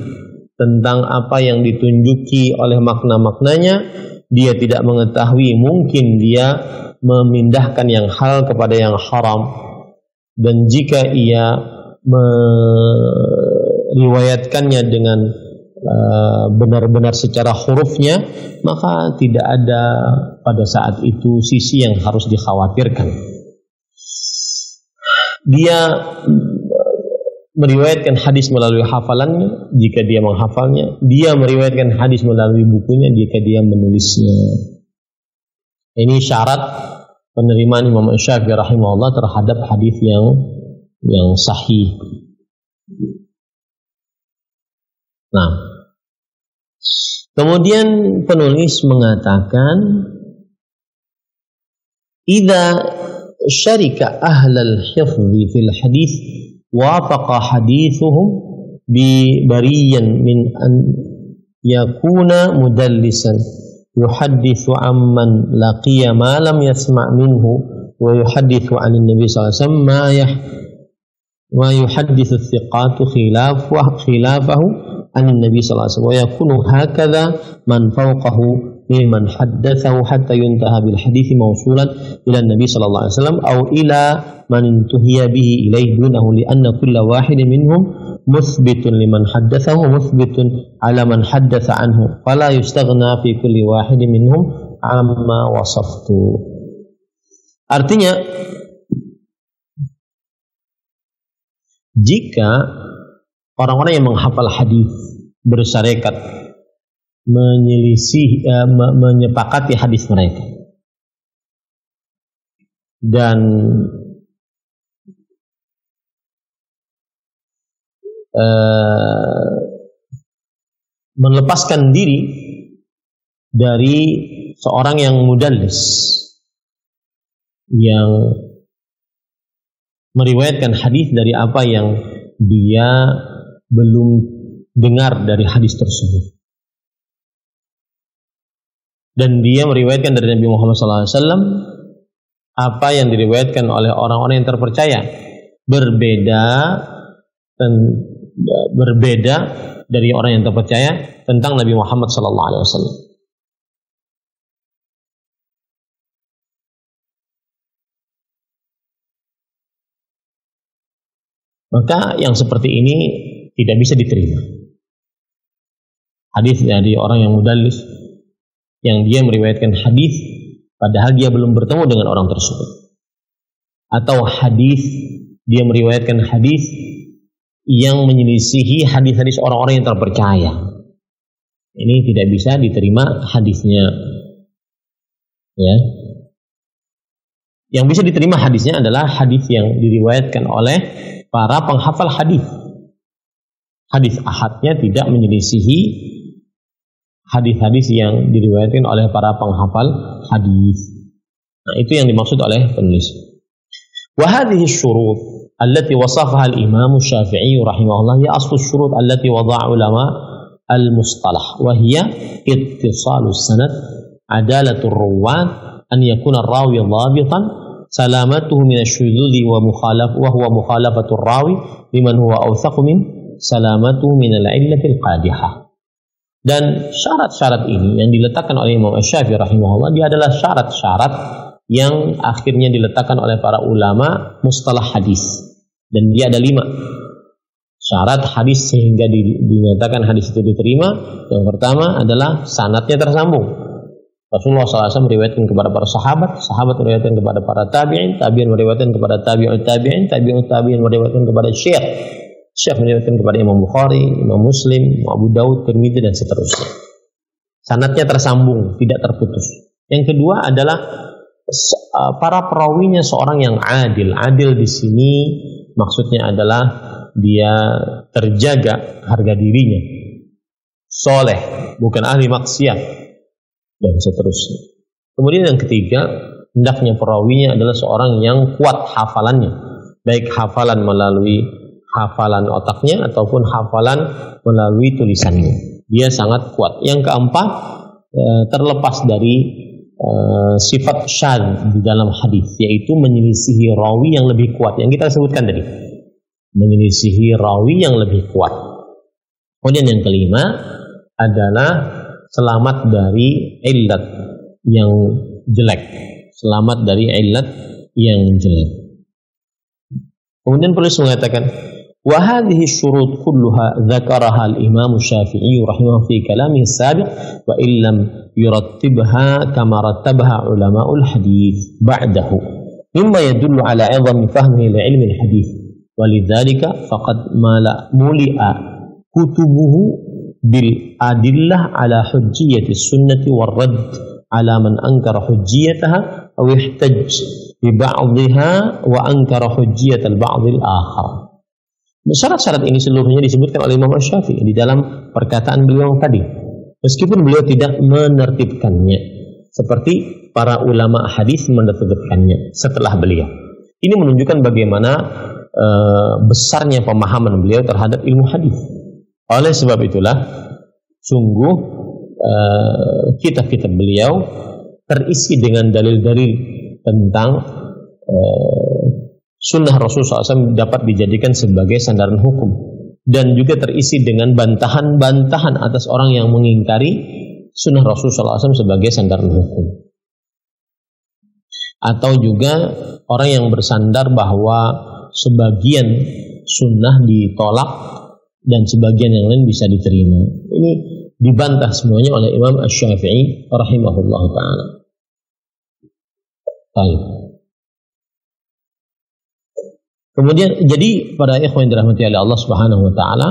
Speaker 2: tentang apa yang ditunjuki oleh makna-maknanya, dia tidak mengetahui, mungkin dia memindahkan yang halal kepada yang haram. Dan jika ia meriwayatkannya dengan benar-benar secara hurufnya, maka tidak ada pada saat itu sisi yang harus dikhawatirkan. Dia meriwayatkan hadis melalui hafalannya jika dia menghafalnya, dia meriwayatkan hadis melalui bukunya jika dia menulisnya. Ini syarat penerimaan Imam Syafi'i rahimahullah terhadap hadis yang sahih. Nah, kemudian penulis mengatakan, idza syarika ahlal hifzi fil hadis wafaqa hadithuhum bi bariyan min an yakuna mudallisan yuhaddithu amman laqiya ma lam yasma' minhu wa yuhaddithu 'anil nabi sallallahu alaihi wasallam ma yuhaddithu thiqatu khilafahu 'anil nabi sallallahu alaihi wasallam wa yakunu hakadha man fawqahu mimman haddatsahu hatta yuntaha bil hadits mawsulan ila nabi sallallahu alaihi wasallam aw ila man intuhiya bihi ilaihi dunahu li anna kulla wahidin minhum muthbitun liman haddatsahu muthbitun ala man haddatsa anhu fala yustaghna fi kulli wahidin minhum amma wasaftu. Artinya, jika orang-orang yang menghafal hadis bersyarekat menyepakati hadis mereka. Dan melepaskan diri dari seorang yang mudallis, yang meriwayatkan hadis dari apa yang dia belum dengar dari hadis tersebut. Dan dia meriwayatkan dari Nabi Muhammad SAW apa yang diriwayatkan oleh orang-orang yang terpercaya, berbeda dari orang yang terpercaya tentang Nabi Muhammad SAW. Maka yang seperti ini tidak bisa diterima. Hadis dari orang yang mudallis, yang dia meriwayatkan hadis padahal dia belum bertemu dengan orang tersebut, atau hadis dia meriwayatkan hadis yang menyelisihi hadis-hadis orang-orang yang terpercaya, ini tidak bisa diterima hadisnya. Ya, yang bisa diterima hadisnya adalah hadis yang diriwayatkan oleh para penghafal hadis. Hadis ahadnya tidak menyelisihi hadis-hadis yang diriwayatkan oleh para penghafal hadis. Nah, itu yang dimaksud oleh penulis. Wa hadhihi syurut allati wasafaha al-Imam Syafi'i rahimahullah hiya aslu syurut allati wada'a ulama al-mustalah wa hiya ittisalus sanad, adalatur ruwat, an yakuna ar-rawi dhabitan, salamatuhu min asy-syududzi wa huwa mukhalafatur rawi liman huwa awthaqu min salamatuhu min al-'illati al-qadihah. Dan syarat-syarat ini yang diletakkan oleh Imam Syafi'i rahimahullah, dia adalah syarat-syarat yang akhirnya diletakkan oleh para ulama mustalah hadis. Dan dia ada 5 syarat hadis sehingga dinyatakan hadis itu diterima. Yang pertama adalah sanadnya tersambung. Rasulullah SAW meriwayatkan kepada para sahabat, sahabat meriwayatkan kepada para tabi'in, tabi'in meriwayatkan kepada tabi'ut tabi'in, tabi'ut tabi'in meriwayatkan kepada Syekh meriwayatkan kepada Imam Bukhari, Imam Muslim, Abu Daud, Tirmidzi dan seterusnya. Sanadnya tersambung, tidak terputus. Yang kedua adalah para perawinya seorang yang adil. Adil di sini maksudnya adalah dia terjaga harga dirinya, soleh, bukan ahli maksiat dan seterusnya. Kemudian yang ketiga, hendaknya perawinya adalah seorang yang kuat hafalannya, baik hafalan melalui hafalan otaknya ataupun hafalan melalui tulisannya. Dia sangat kuat. Yang keempat, terlepas dari sifat syadz di dalam hadis, yaitu menyelisihi rawi yang lebih kuat yang kita sebutkan tadi. Menyelisihi rawi yang lebih kuat. Kemudian yang kelima adalah selamat dari illat yang jelek. Selamat dari illat yang jelek. Kemudian penulis mengatakan, wa hadhihi syurut kulluha dzakaraha al-Imam Syafi'i rahimahullah fi kalamihi as-sabiq wa illam yurattibha kama rattabaha ulama'ul hadits ba'dahu mimma yadullu ala 'idhami fahmihi li 'ilmi al-hadits walidzalika faqad muli'a kutubuhu bil adillah ala hujjiyati sunnati war radd ala man ankara hujjiyataha aw ihtaj bi ba'dihha wa ankara hujjiyat al-ba'd al-akhar. Syarat-syarat ini seluruhnya disebutkan oleh Imam Syafi'i di dalam perkataan beliau tadi, meskipun beliau tidak menertibkannya seperti para ulama hadis menertibkannya setelah beliau. Ini menunjukkan bagaimana besarnya pemahaman beliau terhadap ilmu hadis. Oleh sebab itulah sungguh kitab-kitab beliau terisi dengan dalil-dalil tentang sunnah Rasulullah SAW dapat dijadikan sebagai sandaran hukum, dan juga terisi dengan bantahan-bantahan atas orang yang mengingkari sunnah Rasulullah SAW sebagai sandaran hukum, atau juga orang yang bersandar bahwa sebagian sunnah ditolak dan sebagian yang lain bisa diterima. Ini dibantah semuanya oleh Imam Syafi'i rahimahullah ta'ala. Baik. Kemudian jadi pada ikhwan yang dirahmati oleh Allah Subhanahu wa taala,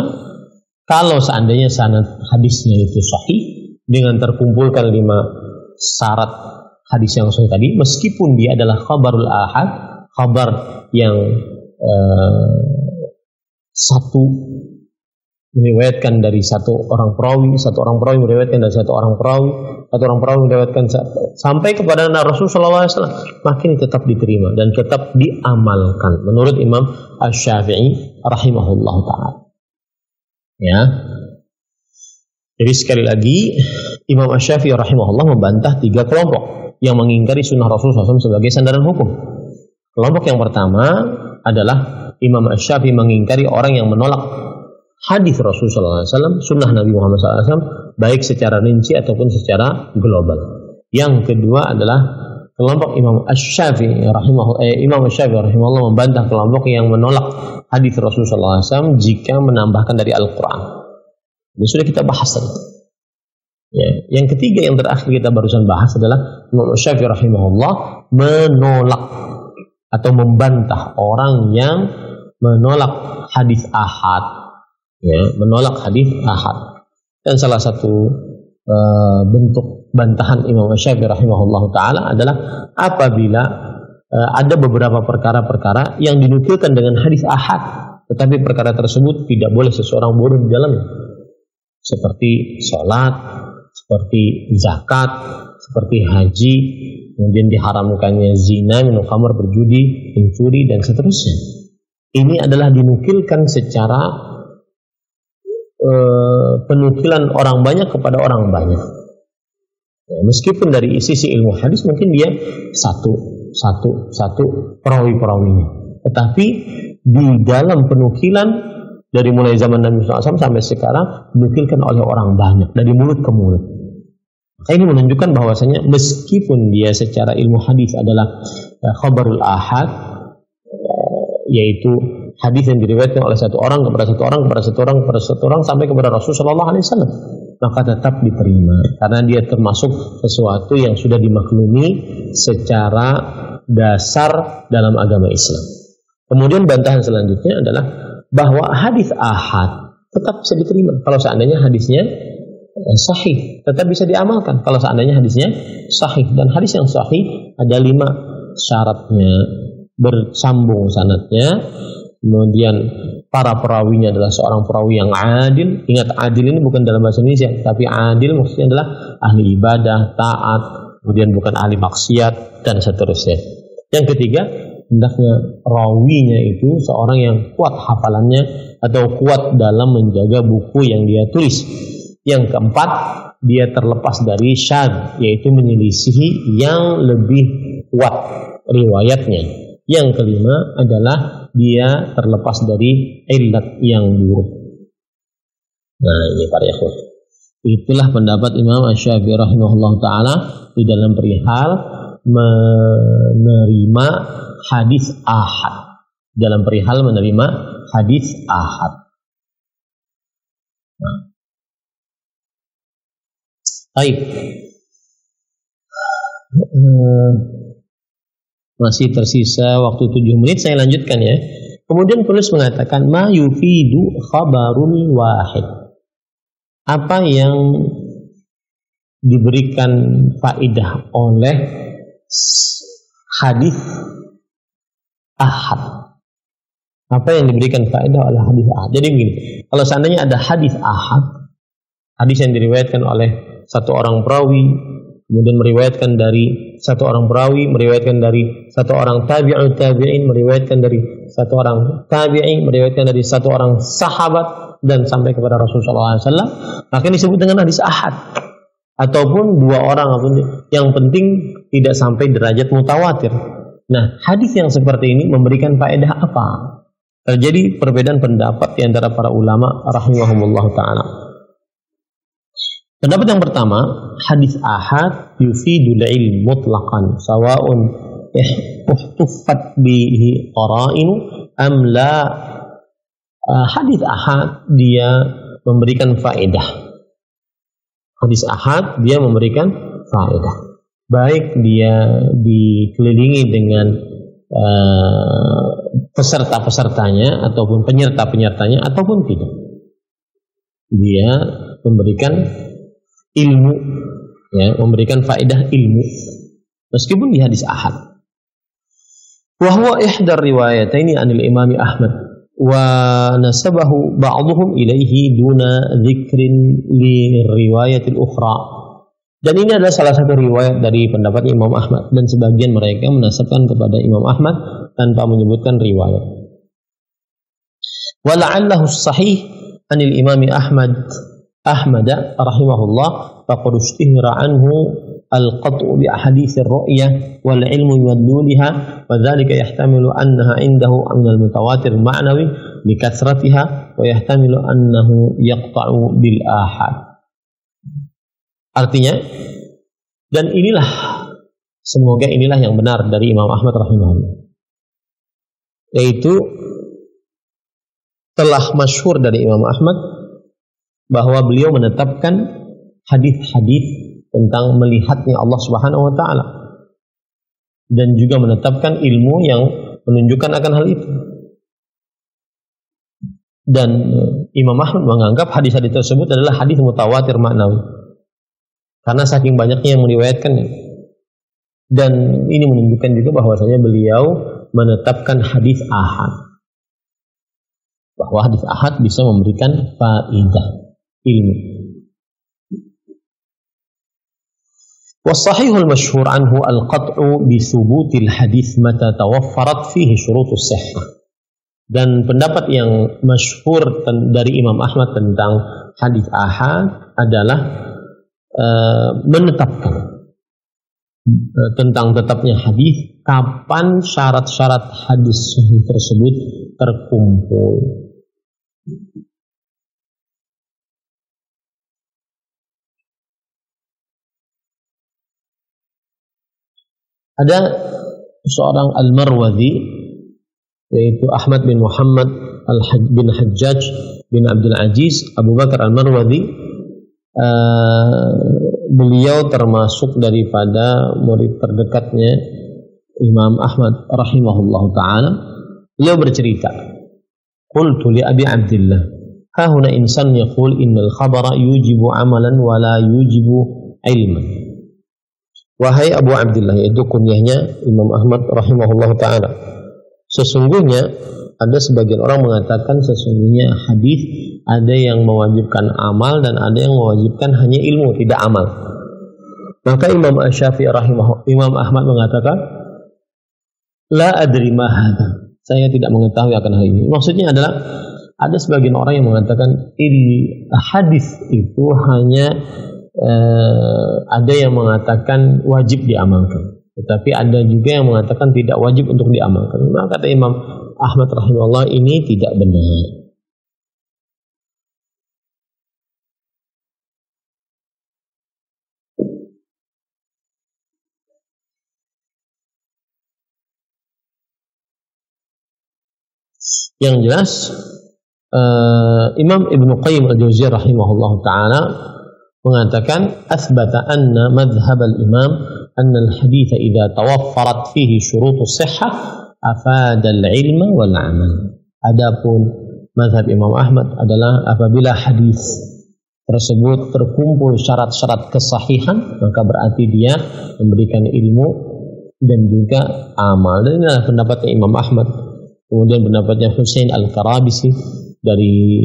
Speaker 2: kalau seandainya sanad hadisnya itu sahih, dengan terkumpulkan 5 syarat hadis yang sahih tadi, meskipun dia adalah khabarul ahad, khabar yang satu meriwayatkan dari satu orang perawi meriwayatkan dari satu orang perawi meriwayatkan sampai kepada Rasulullah SAW, makin tetap diterima dan tetap diamalkan menurut Imam Asy-Syafi'i rahimahullah ta'ala. Ya. Jadi sekali lagi Imam Asy-Syafi'i rahimahullah membantah 3 kelompok yang mengingkari sunnah Rasulullah SAW sebagai sandaran hukum. Kelompok yang pertama adalah Imam Asy-Syafi'i mengingkari orang yang menolak hadis Rasulullah SAW, sunnah Nabi Muhammad SAW, baik secara rinci ataupun secara global. Yang kedua adalah kelompok Imam Asy-Syafi'i rahimahullah membantah kelompok yang menolak hadis Rasulullah SAW jika menambahkan dari Al-Quran. Ini sudah kita bahas tadi. Ya. Yang ketiga yang terakhir kita barusan bahas adalah Imam Asy-Syafi'i rahimahullah menolak atau membantah orang yang menolak hadis ahad. Ya, menolak hadis ahad. Dan salah satu bentuk bantahan Imam Asy-Syafi'i rahimahullah ta'ala adalah apabila ada beberapa perkara-perkara yang dinukilkan dengan hadis ahad, tetapi perkara tersebut tidak boleh seseorang bodoh di dalamnya, seperti sholat, seperti zakat, seperti haji, kemudian diharamkannya zina, minum khamar, berjudi, mencuri, dan seterusnya. Ini adalah dinukilkan secara penukilan orang banyak kepada orang banyak. Ya, meskipun dari sisi ilmu hadis mungkin dia satu perawi-perawinya, tetapi di dalam penukilan dari mulai zaman Nabi SAW sampai sekarang dinukilkan oleh orang banyak dari mulut ke mulut. Maka ini menunjukkan bahwasanya meskipun dia secara ilmu hadis adalah khabarul ahad, yaitu hadis yang diriwayatkan oleh satu orang kepada satu orang kepada satu orang kepada satu orang sampai kepada Rasulullah SAW, maka tetap diterima karena dia termasuk sesuatu yang sudah dimaklumi secara dasar dalam agama Islam. Kemudian bantahan selanjutnya adalah bahwa hadis ahad tetap bisa diterima kalau seandainya hadisnya sahih, tetap bisa diamalkan kalau seandainya hadisnya sahih. Dan hadis yang sahih ada 5 syaratnya: bersambung sanadnya, kemudian para perawinya adalah seorang perawi yang adil. Ingat, adil ini bukan dalam bahasa Indonesia, tapi adil maksudnya adalah ahli ibadah, taat, kemudian bukan ahli maksiat, dan seterusnya. Yang ketiga, hendaknya rawinya itu seorang yang kuat hafalannya atau kuat dalam menjaga buku yang dia tulis. Yang keempat, dia terlepas dari syadz, yaitu menyelisihi yang lebih kuat riwayatnya. Yang kelima adalah dia terlepas dari illat yang buruk. Nah, ini para ikhwan. Itulah pendapat Imam Asy-Syafi'i rahimahullah ta'ala di dalam perihal menerima hadis ahad. Dalam perihal menerima hadis ahad. Nah. Baik. Masih tersisa waktu 7 menit, saya lanjutkan ya. Kemudian penulis mengatakan ma yufidu khabarun wahid. Apa yang diberikan faedah oleh hadis ahad. Apa yang diberikan faedah oleh hadis ahad. Jadi begini, kalau seandainya ada hadis ahad, hadis yang diriwayatkan oleh satu orang perawi, kemudian meriwayatkan dari satu orang perawi, meriwayatkan dari satu orang tabi'in, meriwayatkan dari satu orang tabi'i, meriwayatkan dari satu orang sahabat, dan sampai kepada Rasulullah SAW, maka disebut dengan hadis ahad. Ataupun 2 orang, yang penting tidak sampai derajat mutawatir. Nah, hadis yang seperti ini memberikan faedah apa? Terjadi perbedaan pendapat di antara para ulama rahimahumullah ta'ala. Pendapat yang pertama, hadis ahad yufidul ilm mutlaqan sawa'un ihtuffat bihi qara'in am la. Hadis ahad dia memberikan faedah. Hadis ahad dia memberikan faedah. Baik dia dikelilingi dengan peserta-pesertanya ataupun penyerta-penyertanya ataupun tidak. Dia memberikan ilmu, ya, memberikan faedah ilmu meskipun di hadis ahad. Wa huwa ihdar riwayataini anil Imam Ahmad wa nasabahu ba'dhum ilaihi duna dzikrin li riwayatil ukhra. Dan ini adalah salah satu riwayat dari pendapat Imam Ahmad, dan sebagian mereka menasabkan kepada Imam Ahmad tanpa menyebutkan riwayat. Wa la'allahu sahih anil Imam Ahmad rahimahullah faqad ishtihara anhu al-qat'u bi ahadits ar-ru'yah wal ilmu yuwadduliha wa dhalika yahtamilu annaha indahu min al-mutawatir ma'nawi li kathratiha wa yahtamilu annahu yaqta'u bil ahad. Artinya, dan inilah, semoga inilah yang benar dari Imam Ahmad rahimahullah, yaitu telah masyhur dari Imam Ahmad bahwa beliau menetapkan hadis-hadis tentang melihatnya Allah Subhanahu wa taala, dan juga menetapkan ilmu yang menunjukkan akan hal itu. Dan Imam Ahmad menganggap hadis-hadis tersebut adalah hadis mutawatir maknawi, karena saking banyaknya yang meriwayatkannya. Dan ini menunjukkan juga bahwasanya beliau menetapkan hadis ahad, bahwa hadis ahad bisa memberikan faedah ilmu. Wasahihul masyhur anhu al-qat'u bi thubutil hadis mata tawaffarat fihi syurutus sihhah. Dan pendapat yang masyhur dari Imam Ahmad tentang hadis ahad adalah menetapkan tentang tetapnya hadis kapan syarat-syarat hadis tersebut terkumpul. Ada seorang Al-Marwazi, yaitu Ahmad bin Muhammad bin Hajjaj bin Abdul Aziz Abu Bakar Al-Marwazi. Beliau termasuk daripada murid terdekatnya Imam Ahmad rahimahullahu ta'ala. Beliau bercerita, qultu li Abi Abdillah, ha huna insan yaqul innal khabara yujibu amalan wa la yujibu ilman. Wahai Abu Abdillah, yaitu kunyahnya Imam Ahmad rahimahullahu ta'ala, sesungguhnya ada sebagian orang mengatakan sesungguhnya hadis ada yang mewajibkan amal dan ada yang mewajibkan hanya ilmu, tidak amal. Maka Imam Asy-Syafi'i Imam Ahmad mengatakan, la adri ma hadza, saya tidak mengetahui akan hal ini. Maksudnya adalah ada sebagian orang yang mengatakan hadis itu hanya ada yang mengatakan wajib diamalkan, tetapi ada juga yang mengatakan tidak wajib untuk diamalkan. Maka kata Imam Ahmad rahimahullah, ini tidak benar. Yang jelas Imam Ibnu Qayyim al-Jauziyah rahimahullah ta'ala mengatakan asbata anna madhhab al-imam anna al-hadith idza tawaffarat fihi syurutus sihhah afada al-ilma wal amal. Adapun mazhab Imam Ahmad adalah apabila hadis tersebut terkumpul syarat-syarat kesahihan, maka berarti dia memberikan ilmu dan juga amal. Dan inilah pendapatnya Imam Ahmad. Kemudian pendapatnya Husain Al-Karabisi dari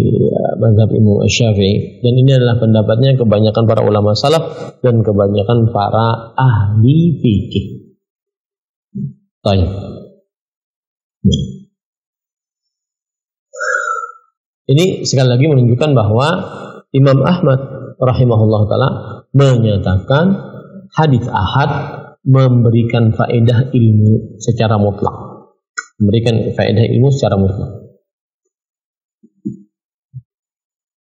Speaker 2: mazhab Imam Asy-Syafi'i, dan ini adalah pendapatnya kebanyakan para ulama salaf dan kebanyakan para ahli fikih. Baik. Ini sekali lagi menunjukkan bahwa Imam Ahmad rahimahullah ta'ala menyatakan hadis ahad memberikan faedah ilmu secara mutlak. Memberikan faedah ilmu secara mutlak.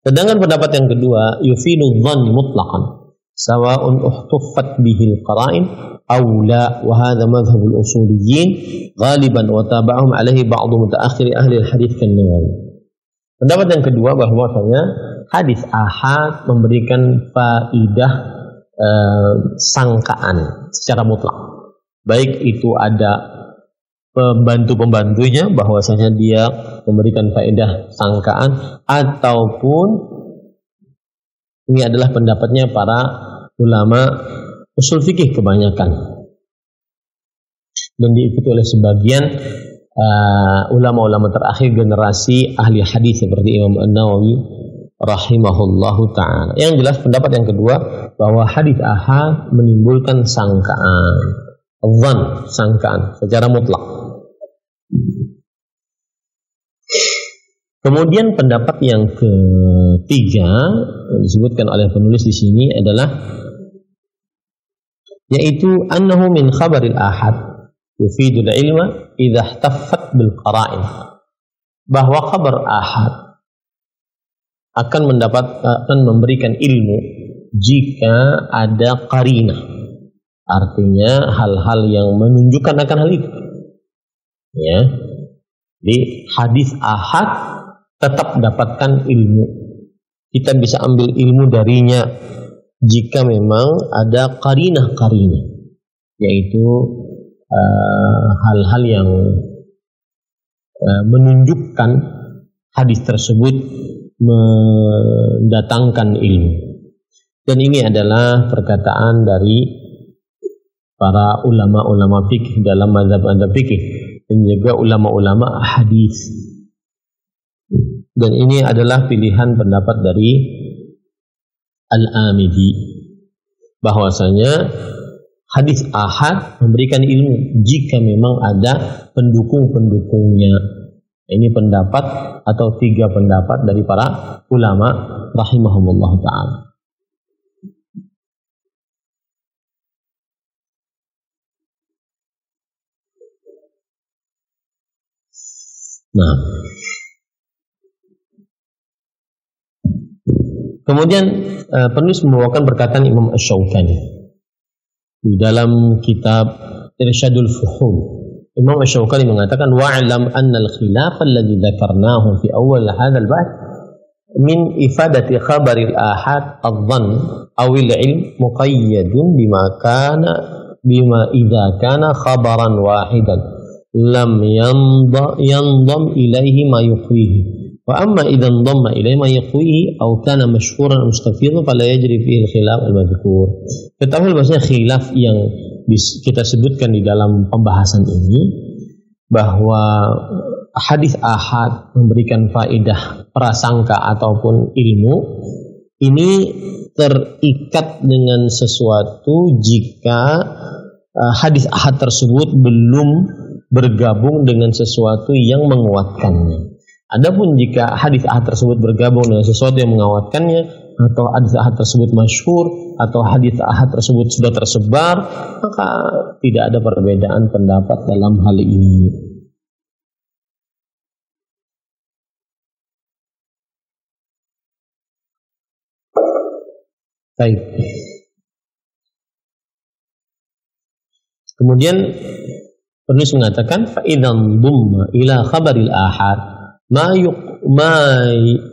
Speaker 2: Sedangkan pendapat yang kedua, yufidu dhann mutlaqan sawa'un uhtuffat bihil qara'in aw la, wa hadha madhhab al-usuliyyin ghaliban wa tabi'ahum alaihi ba'd mutaakhir ahli al-hadits kan-Nawawi. Pendapat yang kedua bahwasanya hadis ahad memberikan faedah sangkaan secara mutlak. Baik itu ada pembantu-pembantunya, bahwasanya dia memberikan faedah sangkaan, ataupun Ini adalah pendapatnya para ulama usul fikih kebanyakan, dan diikuti oleh sebagian ulama-ulama terakhir generasi ahli hadis seperti Imam An-Nawawi rahimahullahu ta'ala. Yang jelas pendapat yang kedua, bahwa hadis ahad menimbulkan sangkaan, dzan, sangkaan secara mutlak. Kemudian pendapat yang ketiga disebutkan oleh penulis di sini adalah, yaitu annahu min khabaril ahad yufidul ilma idza ihtaffat bil qara'in, bahwa khabar ahad akan memberikan ilmu jika ada qarinah, artinya hal-hal yang menunjukkan akan hal itu. Ya, di hadis ahad tetap dapatkan ilmu. Kita bisa ambil ilmu darinya jika memang ada qarinah-qarinah, yaitu hal-hal yang menunjukkan hadis tersebut mendatangkan ilmu. Dan ini adalah perkataan dari para ulama-ulama fikih dalam mazhab fikih dan juga ulama-ulama hadis. Dan ini adalah pilihan pendapat dari Al-Amidi, bahwasanya hadis ahad memberikan ilmu jika memang ada pendukung-pendukungnya. Ini pendapat atau tiga pendapat dari para ulama rahimahumullah ta'ala. Nah, kemudian penulis membawakan perkataan Imam Asy-Syaukani di dalam kitab Irsyadul Fuhul. Imam Asy-Syaukani mengatakan, wa'lam anna al-khilaf alladhi dzakarnahu fi awal hadzal bahth min ifadati khabaril ahad adh-dhann aw al-ilm muqayyadun bima idza kana khabaran wahidan lam yandam ilaihi ma yuqwihi. Wa amma idan dhamma ilaihi ma yaqwihi aw kana mashhuran mustafidhan fala yajri fihi al-khilaf al-madhkur. Ketahui bahwasanya khilaf yang kita sebutkan di dalam pembahasan ini, bahwa hadis ahad memberikan faedah prasangka ataupun ilmu, ini terikat dengan sesuatu jika hadis ahad tersebut belum bergabung dengan sesuatu yang menguatkannya. Adapun jika hadis ahad tersebut bergabung dengan sesuatu yang menguatkannya, atau hadis ahad tersebut masyhur, atau hadis ahad tersebut sudah tersebar, maka tidak ada perbedaan pendapat dalam hal ini. Baik. Kemudian penulis mengatakan, fa idzan dumma ila khabaril ahad ma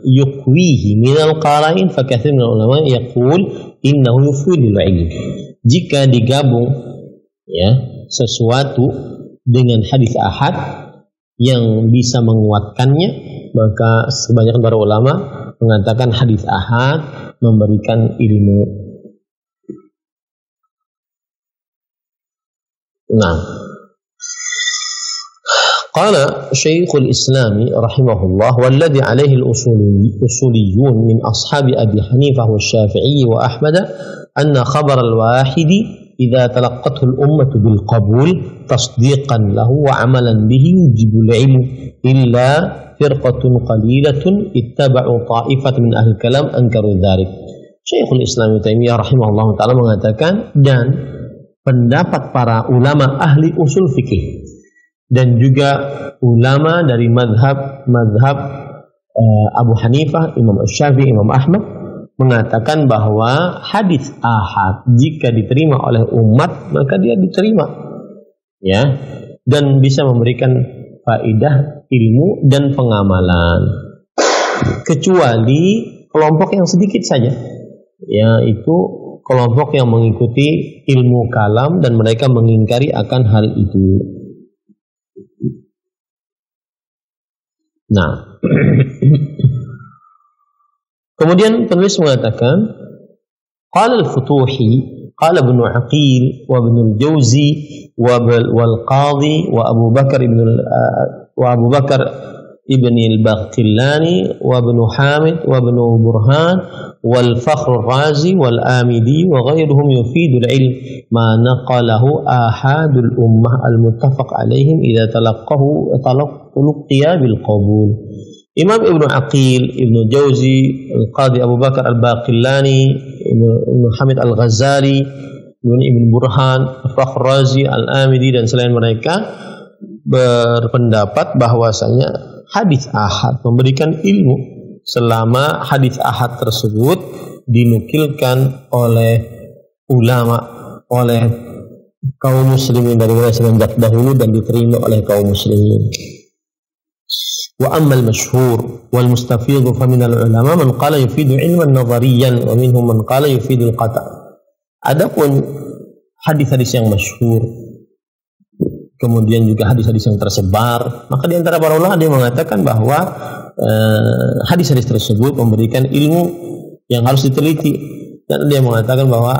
Speaker 2: yuqwihi min al-qara'in fa katsir min ulama yaqul innahu yufidul ilm. Jika digabung ya sesuatu dengan hadis ahad yang bisa menguatkannya, maka sebanyak para ulama mengatakan hadis ahad memberikan ilmu. Nah, qala Syekhul Islami rahimahullah, walladhi alaihi al-usuliyun min ashabi Abi Hanifah wa Syafi'i wa Ahmad anna khabar al-wahidi idza talaqqathu al-ummah bil qabul tasdiqan lahu wa amalan bihi yujibu al-ilm illa firqatun qalilatun ittaba'u ta'ifatan min ahli kalam ankaru dzalik. Syekhul Islam Ibnu Taimiyah rahimahullah taala mengatakan, dan pendapat para ulama ahli usul fikih dan juga ulama dari mazhab Abu Hanifah, Imam Syafi'i, Imam Ahmad mengatakan bahwa hadis ahad jika diterima oleh umat maka dia diterima, ya, dan bisa memberikan faedah ilmu dan pengamalan, kecuali kelompok yang sedikit saja, yaitu kelompok yang mengikuti ilmu kalam dan mereka mengingkari akan hal itu. Nah, kemudian penulis mengatakan, Qala al-Futuhi, qala Ibnu Aqil wa Ibnu al-Jauzi wal Qadhi wa Abu Bakar ibn al-Baqillani wa Ibnu Hamid wa Ibnu Burhan wal Fakhr ar-Razi wal Amidi wa ghairuhum yufidu al-ilm ma naqalahu ahadul ummah al-muttafaq alaihim idza talaqqiya bil qabul. Imam Ibnu Aqil, Ibnu Jauzi, Al-Qadhi Abu Bakar Al-Baqillani, Ibnu Hamid Al-Ghazali, Ibnu Burhan, Fakhr Razi, Al-Amidi dan selain mereka berpendapat bahwasanya hadis ahad memberikan ilmu selama hadis ahad tersebut dinukilkan oleh ulama, oleh kaum muslimin dari sejak dahulu dan diterima oleh kaum muslimin. Wa ammal masyhur wal mustafid fa min al ulama man qala yufidu ilman nadhariyan wa minhum man qala yufidu al qata'. Adapun hadis-hadis yang masyhur kemudian juga hadis-hadis yang tersebar, maka di antara para ulama ada yang mengatakan bahwa hadis-hadis tersebut memberikan ilmu yang harus diteliti, dan ada yang mengatakan bahwa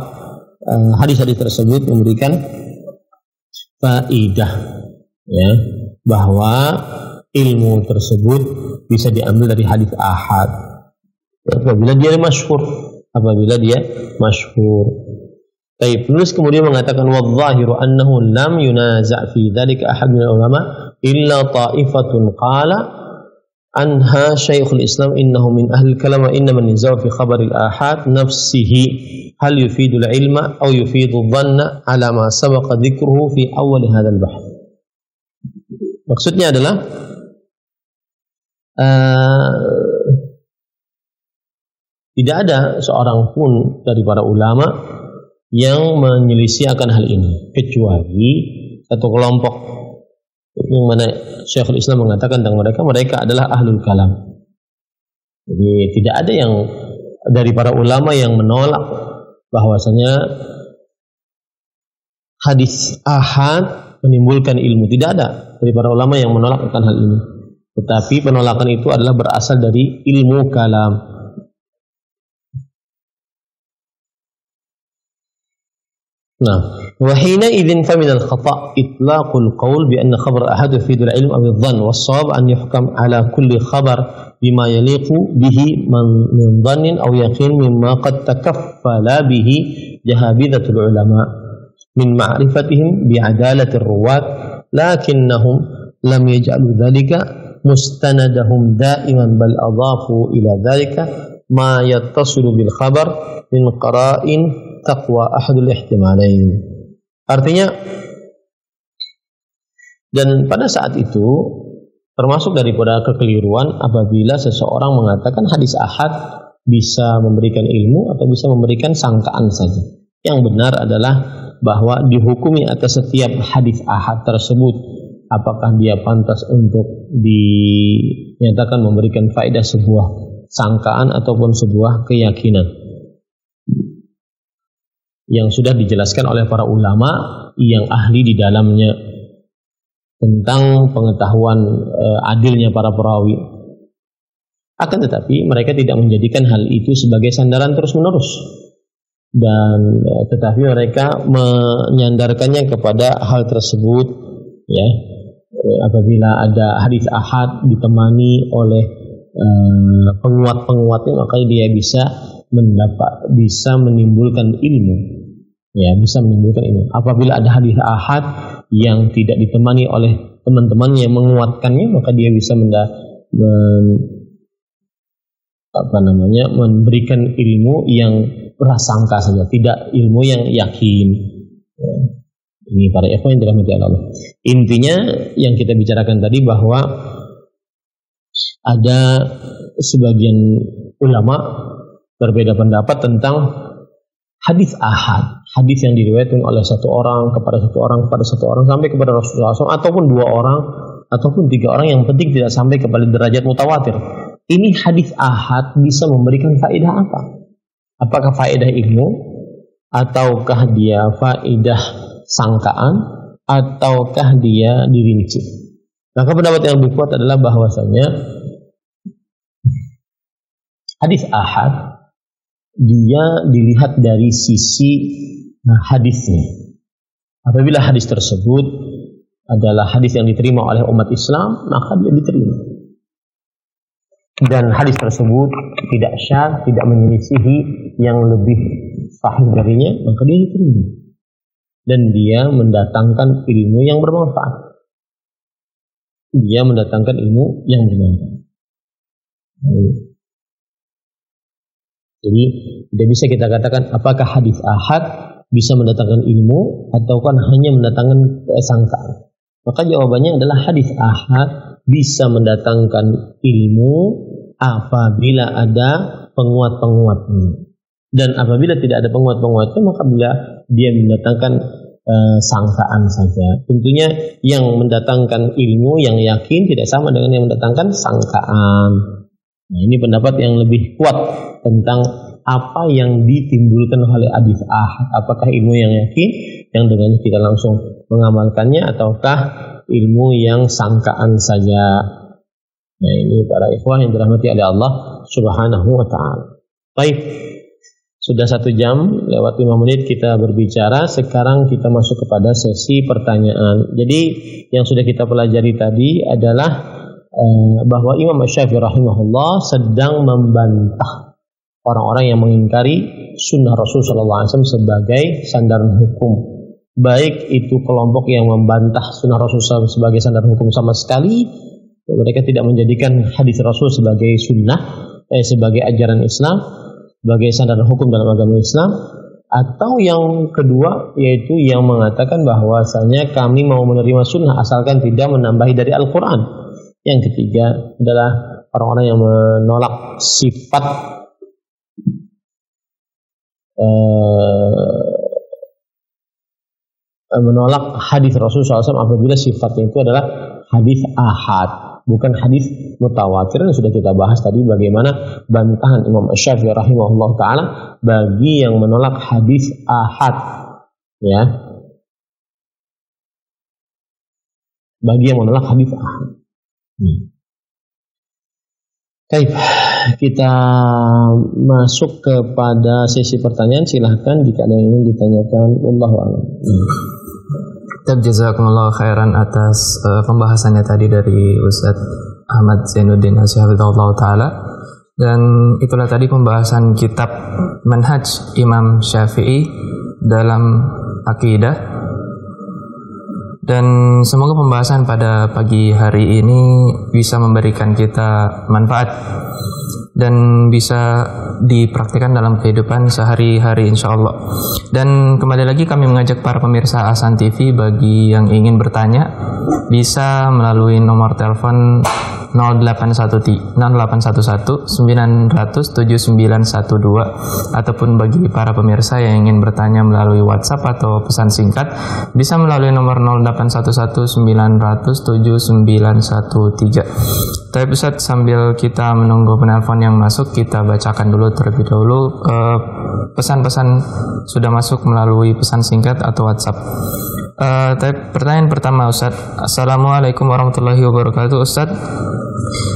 Speaker 2: hadis-hadis tersebut memberikan faidah, ya, bahwa ilmu tersebut bisa diambil dari hadis ahad apabila dia masyhur, Baik, penulis kemudian mengatakan wadh-dhahiru annahu lam yunaza' fi dzalika ahad min ulama illa ta'ifatun qala anha Syekhul Islam innahu min ahli kalam wa inna man nizaa fi khabar al-ahad nafsihi hal yufidu al-ilma aw yufidu dhanna ala ma sabaqa dzikruhu fi awwal hadzal bahth. Maksudnya adalah tidak ada seorang pun dari para ulama yang menyelisih akan hal ini kecuali satu kelompok yang mana Syekhul Islam mengatakan tentang mereka adalah ahlul kalam. Jadi tidak ada yang dari para ulama yang menolak bahwasanya hadis ahad menimbulkan ilmu. Tidak ada dari para ulama yang menolak akan hal ini. Tetapi penolakan itu adalah berasal dari ilmu kalam. Nah, wa hina idzin fa min al-khata' itlaqul qaul bi anna khabar ahad yufidu al-ilm aw adh-dhann was-shawab an yuhkam ala kulli khabar bima yaliqu bihi min dhannin aw yaqin mimma qad takaffala bihi jahabidatul ulama min ma'rifatihim bi adalatir ruwat lakinnahum lam yaj'alu dhalika mustanadahum da'iman bal adhafu ila dhalika ma yattasilu bil khabar min qara'in taqwa ahadul ihtimalain. Artinya, dan pada saat itu termasuk daripada kekeliruan apabila seseorang mengatakan hadis ahad bisa memberikan ilmu atau bisa memberikan sangkaan saja. Yang benar adalah bahwa dihukumi atas setiap hadis ahad tersebut apakah dia pantas untuk dinyatakan memberikan faedah sebuah sangkaan ataupun sebuah keyakinan yang sudah dijelaskan oleh para ulama yang ahli di dalamnya tentang pengetahuan adilnya para perawi. Akan tetapi mereka tidak menjadikan hal itu sebagai sandaran terus-menerus, dan tetapi mereka menyandarkannya kepada hal tersebut, ya, apabila ada hadis ahad ditemani oleh penguat-penguatnya, maka dia bisa menimbulkan ilmu, ya, bisa menimbulkan ilmu. Apabila ada hadis ahad yang tidak ditemani oleh teman-teman yang menguatkannya, maka dia bisa memberikan ilmu yang prasangka saja, tidak ilmu yang yakin. Ya. Ini para ikhwan yang dirahmati Allah. Intinya yang kita bicarakan tadi bahwa ada sebagian ulama berbeda pendapat tentang hadis ahad, hadis yang diriwayatkan oleh satu orang kepada satu orang kepada satu orang sampai kepada Rasulullah SAW, ataupun dua orang ataupun tiga orang, yang penting tidak sampai kepada derajat mutawatir. Ini hadis ahad bisa memberikan faedah apa? Apakah faedah ilmu, ataukah dia faedah sangkaan, ataukah dia dirinci? Maka pendapat yang lebih kuat adalah bahwasanya hadis ahad dia dilihat dari sisi hadisnya. Apabila hadis tersebut adalah hadis yang diterima oleh umat Islam, maka dia diterima. Dan hadis tersebut tidak syadz, tidak menyelisihi yang lebih sahih darinya, maka dia diterima. Dan dia mendatangkan ilmu yang bermanfaat. Dia mendatangkan ilmu yang bermanfaat. Jadi tidak bisa kita katakan apakah hadis ahad bisa mendatangkan ilmu ataukah hanya mendatangkan sangkaan. Maka jawabannya adalah hadis ahad bisa mendatangkan ilmu apabila ada penguat-penguatnya. Dan apabila tidak ada penguat-penguatnya, maka bila dia mendatangkan sangkaan saja. Tentunya yang mendatangkan ilmu yang yakin tidak sama dengan yang mendatangkan sangkaan. Nah, ini pendapat yang lebih kuat tentang apa yang ditimbulkan oleh hadis ahad. Apakah ilmu yang yakin yang dengannya kita langsung mengamalkannya, ataukah ilmu yang sangkaan saja. Nah, ini para ikhwah yang dirahmati oleh Allah Subhanahu wa ta'ala. Baik, sudah 1 jam lewat 5 menit kita berbicara. Sekarang kita masuk kepada sesi pertanyaan. Jadi yang sudah kita pelajari tadi adalah bahwa Imam Syafi'i rahimahullah sedang membantah orang-orang yang mengingkari sunnah Rasul SAW sebagai sandaran hukum. Baik itu kelompok yang membantah sunnah Rasul SAW sebagai sandaran hukum sama sekali, mereka tidak menjadikan hadis Rasul sebagai sunnah, sebagai ajaran Islam, sebagai sandaran hukum dalam agama Islam. Atau yang kedua, yaitu yang mengatakan bahwasanya kami mau menerima sunnah asalkan tidak menambahi dari Al-Quran. Yang ketiga adalah orang-orang yang menolak sifat menolak hadis Rasulullah SAW apabila sifatnya itu adalah hadis ahad, bukan hadis mutawatir. Yang sudah kita bahas tadi bagaimana bantahan Imam Syafi'i rahimahullah taala bagi yang menolak hadis ahad, ya, bagi yang menolak hadis ahad. Baik, kita masuk kepada sesi pertanyaan. Silahkan jika ada yang ingin ditanyakan. Wallahu a'lam.
Speaker 1: Jazakumullah khairan atas pembahasannya tadi dari Ustadz Ahmad Zainuddin Hafizahullah Ta'ala. Dan itulah tadi pembahasan kitab Manhaj Imam Syafi'i dalam Aqidah. Dan semoga pembahasan pada pagi hari ini bisa memberikan kita manfaat dan bisa dipraktikkan dalam kehidupan sehari-hari insyaallah. Dan kembali lagi kami mengajak para pemirsa Ahsan TV, bagi yang ingin bertanya bisa melalui nomor telepon 0811 900 7912, ataupun bagi para pemirsa yang ingin bertanya melalui WhatsApp atau pesan singkat bisa melalui nomor 0811 900 7913. Tapi Ustaz, sambil kita menunggu penelpon yang masuk, kita bacakan dulu terlebih dahulu pesan-pesan sudah masuk melalui pesan singkat atau WhatsApp. Pertanyaan pertama Ustaz. Assalamualaikum warahmatullahi wabarakatuh. Ustaz,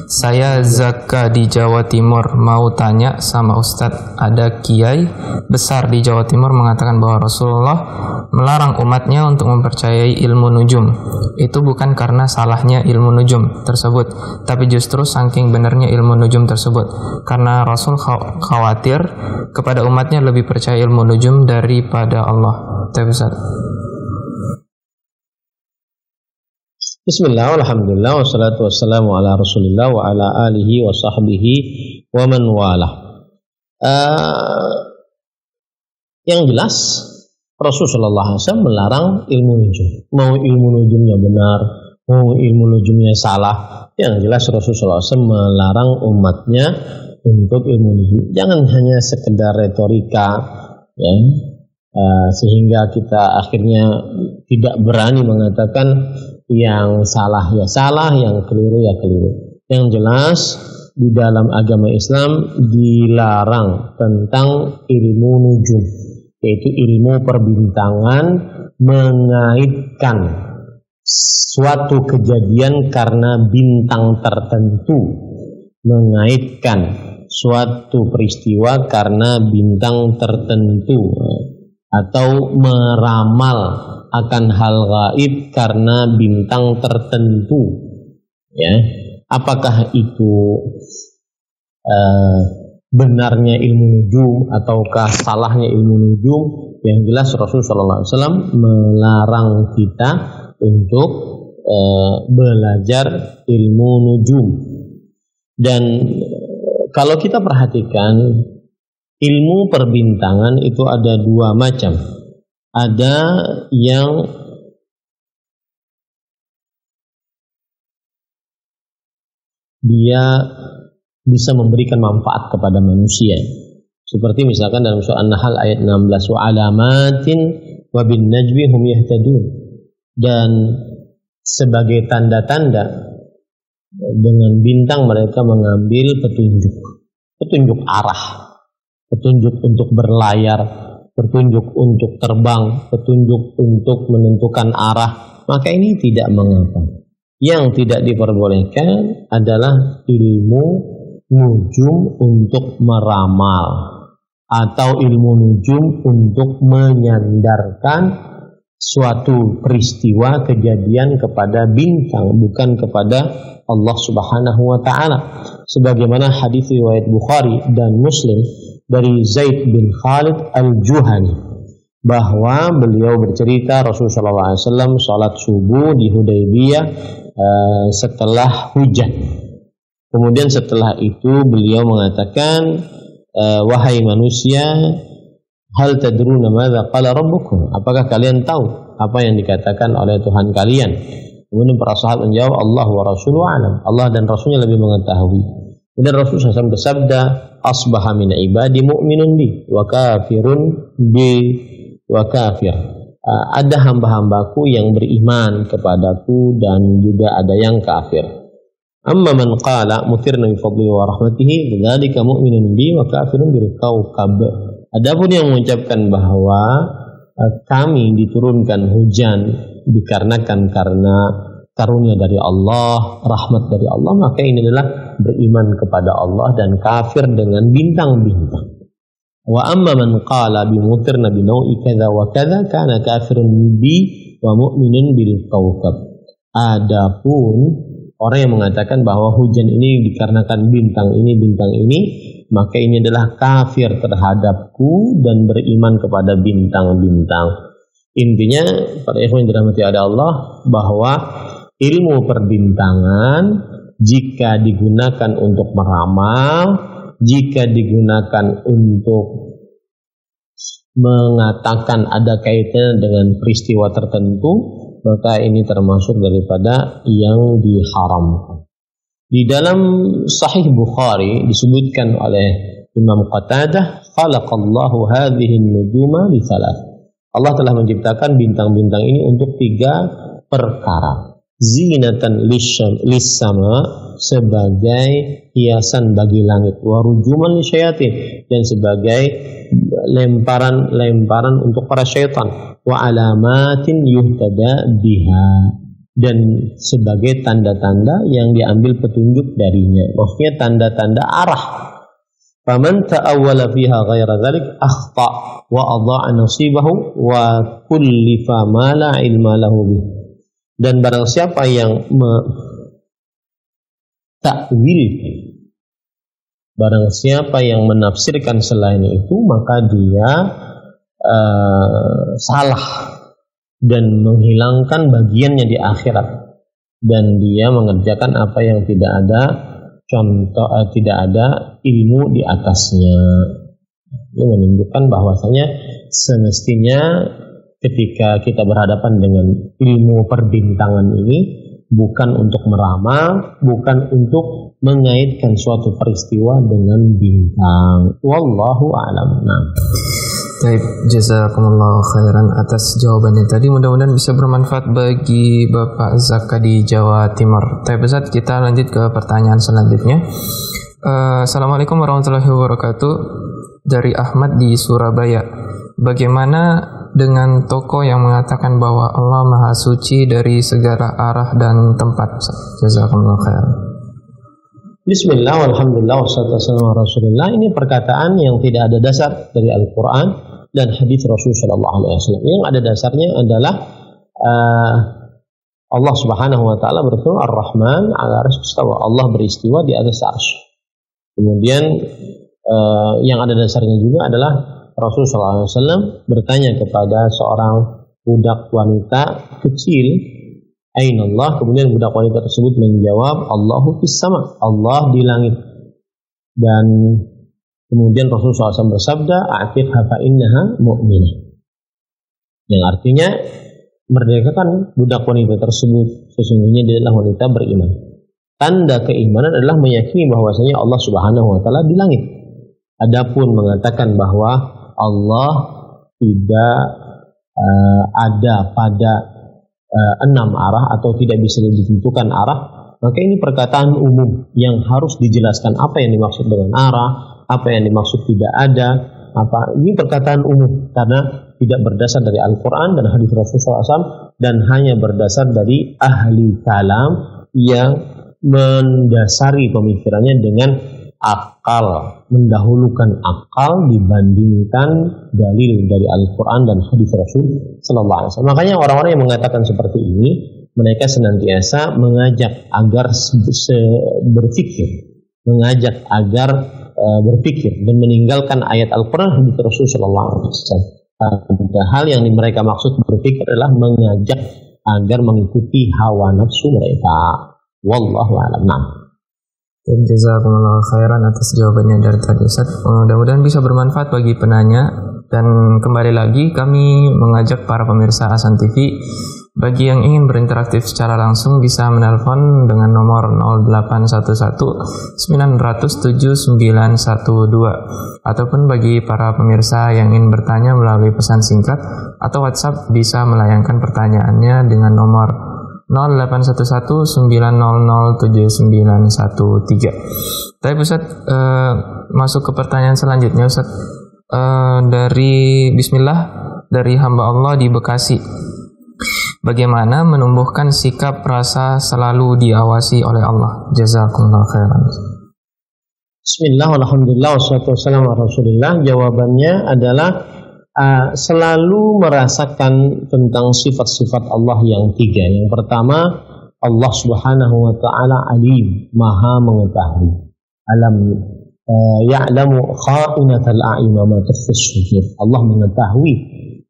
Speaker 1: saya Zaka di Jawa Timur, mau tanya sama Ustadz, ada kiai besar di Jawa Timur mengatakan bahwa Rasulullah melarang umatnya untuk mempercayai ilmu nujum. Itu bukan karena salahnya ilmu nujum tersebut, tapi justru saking benarnya ilmu nujum tersebut, karena Rasul khawatir kepada umatnya lebih percaya ilmu nujum daripada Allah.
Speaker 2: Bismillah, alhamdulillah, wassalatu wassalamu ala rasulillah wa ala alihi wa sahbihi wa man walah. Yang jelas Rasulullah SAW melarang ilmu nujum. Mau ilmu nujumnya benar, mau ilmu nujumnya salah, yang jelas Rasulullah SAW melarang umatnya untuk ilmu nujum. Jangan hanya sekedar retorika, ya, sehingga kita akhirnya tidak berani mengatakan yang salah ya salah, yang keliru ya keliru. Yang jelas di dalam agama Islam dilarang tentang ilmu nujum, yaitu ilmu perbintangan, mengaitkan suatu kejadian karena bintang tertentu, mengaitkan suatu peristiwa karena bintang tertentu, atau meramal akan hal gaib karena bintang tertentu, ya, apakah itu benarnya ilmu nujum ataukah salahnya ilmu nujum? Yang jelas Rasulullah SAW melarang kita untuk belajar ilmu nujum. Dan kalau kita perhatikan, ilmu perbintangan itu ada dua macam. Ada yang dia bisa memberikan manfaat kepada manusia, seperti misalkan dalam surah An-Nahl ayat 16, wa alamatin wa bin najmi hum yahtadun, dan sebagai tanda-tanda dengan bintang mereka mengambil petunjuk arah, petunjuk untuk berlayar, petunjuk untuk terbang, petunjuk untuk menentukan arah. Maka ini tidak mengapa. Yang tidak diperbolehkan adalah ilmu nujum untuk meramal atau ilmu nujum untuk menyandarkan suatu peristiwa kejadian kepada bintang, bukan kepada Allah Subhanahu wa taala. Sebagaimana hadis riwayat Bukhari dan Muslim dari Zaid bin Khalid Al-Juhani, bahwa beliau bercerita Rasulullah SAW salat subuh di Hudaybiyah setelah hujan. Kemudian setelah itu beliau mengatakan, wahai manusia, hal tadruna madza qala rabbukum? Apakah kalian tahu apa yang dikatakan oleh Tuhan kalian? Kemudian para sahabat menjawab, Allah wa rasuluhu alam. Allah dan Rasulnya lebih mengetahui. Kemudian Rasulullah SAW bersabda, asbaha min ibadi mu'minun bi wa kafirun bi wa kafir. Ada hamba-hambaku yang beriman kepadaku dan juga ada yang kafir. Amma man qala mutirna bi fadlihi wa rahmatihi dzalika mu'minun bi wa kafirun bil kawkab. Adapun yang mengucapkan bahwa kami diturunkan hujan dikarenakan karena karunia dari Allah, rahmat dari Allah, maka ini adalah beriman kepada Allah dan kafir dengan bintang-bintang. Wa amma man qala bi mutirna bi nau'i kadza wa kadza kana kafirun bi wa mu'minun bil kawkab. Adapun orang yang mengatakan bahwa hujan ini dikarenakan bintang ini, maka ini adalah kafir terhadapku dan beriman kepada bintang-bintang. Intinya, para ikhwan yang dirahmati Allah, bahwa ilmu perbintangan jika digunakan untuk meramal, jika digunakan untuk mengatakan ada kaitannya dengan peristiwa tertentu, maka ini termasuk daripada yang diharamkan. Di dalam Sahih Bukhari disebutkan oleh Imam Qatadah, khalaqallahu hadhihi an-nujuma li thalath. Allah telah menciptakan bintang-bintang ini untuk 3 perkara. Zinatan lis-sama, sebagai hiasan bagi langit, wa rujuman lisyayatin, dan sebagai lemparan untuk para syaitan, wa alamatin yuhtada biha, dan sebagai tanda-tanda yang diambil petunjuk darinya, maksudnya tanda-tanda arah. Faman ta'awwala fiha ghaira dzalik akhta wa adha'a nasibahu wa kullifa ma la ilma lahu bih. Dan barang siapa yang takwil, barang siapa yang menafsirkan selain itu, maka dia salah dan menghilangkan bagiannya di akhirat, dan dia mengerjakan apa yang tidak ada tidak ada ilmu di atasnya. Ini menunjukkan bahwasanya semestinya ketika kita berhadapan dengan ilmu perbintangan ini bukan untuk meramal, bukan untuk mengaitkan suatu peristiwa dengan bintang. Wallahu a'lam.
Speaker 1: Baik, jazakumullah khairan atas jawabannya tadi. Mudah-mudahan bisa bermanfaat bagi Bapak Zaka di Jawa Timur. Tapi Ustaz, kita lanjut ke pertanyaan selanjutnya. Assalamualaikum warahmatullahi wabarakatuh. Dari Ahmad di Surabaya. Bagaimana dengan tokoh yang mengatakan bahwa Allah Maha Suci dari segala arah dan tempat? Jazakumullah khairan.
Speaker 2: Bismillah, walhamdulillah, wassalatu wassalamu ala Rasulillah. Ini perkataan yang tidak ada dasar dari Al-Quran dan hadis Rasul sallallahu alaihi wasallam. Yang ada dasarnya adalah Allah Subhanahu wa taala berfirman Ar-Rahman 'ala arsy istawa. Allah beristiwa di atas arsy. Kemudian yang ada dasarnya juga adalah Rasul sallallahu alaihi wasallam bertanya kepada seorang budak wanita kecil, "Aina Allah?" Kemudian budak wanita tersebut menjawab, "Allahu fis sama." Allah di langit. Dan kemudian Rasul SAW bersabda, "A'tiqha fa innaha mu'minah." Yang artinya merdekakan budak wanita tersebut, sesungguhnya dia adalah wanita beriman. Tanda keimanan adalah meyakini bahwasanya Allah Subhanahu wa taala di langit. Adapun mengatakan bahwa Allah tidak ada pada 6 arah atau tidak bisa ditentukan arah, maka ini perkataan umum yang harus dijelaskan apa yang dimaksud dengan arah, apa yang dimaksud tidak ada, apa ini perkataan umum karena tidak berdasar dari Al-Quran dan hadis Rasulullah SAW dan hanya berdasar dari ahli kalam yang mendasari pemikirannya dengan akal, mendahulukan akal dibandingkan dalil dari Al-Quran dan hadis Rasul Sallallahu Alaihi Wasallam. Makanya orang-orang yang mengatakan seperti ini, mereka senantiasa mengajak agar berpikir, mengajak agar berpikir dan meninggalkan ayat Al-Quran dan hadis Rasul Sallallahu Alaihi Wasallam. Hal yang mereka maksud berpikir adalah mengajak agar mengikuti hawa nafsu mereka. Wallahu a'lam.
Speaker 1: Jazakumullah khairan atas jawabannya dari tadi Ustaz. Mudah-mudahan bisa bermanfaat bagi penanya. Dan kembali lagi kami mengajak para pemirsa Hasan TV, bagi yang ingin berinteraksi secara langsung bisa menelpon dengan nomor 0811 900 7912, ataupun bagi para pemirsa yang ingin bertanya melalui pesan singkat atau WhatsApp bisa melayangkan pertanyaannya dengan nomor 0811 900 7913. Tapi Ustaz, masuk ke pertanyaan selanjutnya Ustaz. Dari Bismillah, dari hamba Allah di Bekasi. Bagaimana menumbuhkan sikap rasa selalu diawasi oleh Allah? Jazakumullah khairan.
Speaker 2: Bismillah, alhamdulillah, wassalatu wassalamu ala Rasulillah. Jawabannya adalah selalu merasakan tentang sifat-sifat Allah yang 3. Yang pertama, Allah Subhanahu wa taala alim, maha mengetahui. Alam ya'lamu kha'inatal a'yun wa ma tukhfis sudur. Allah mengetahui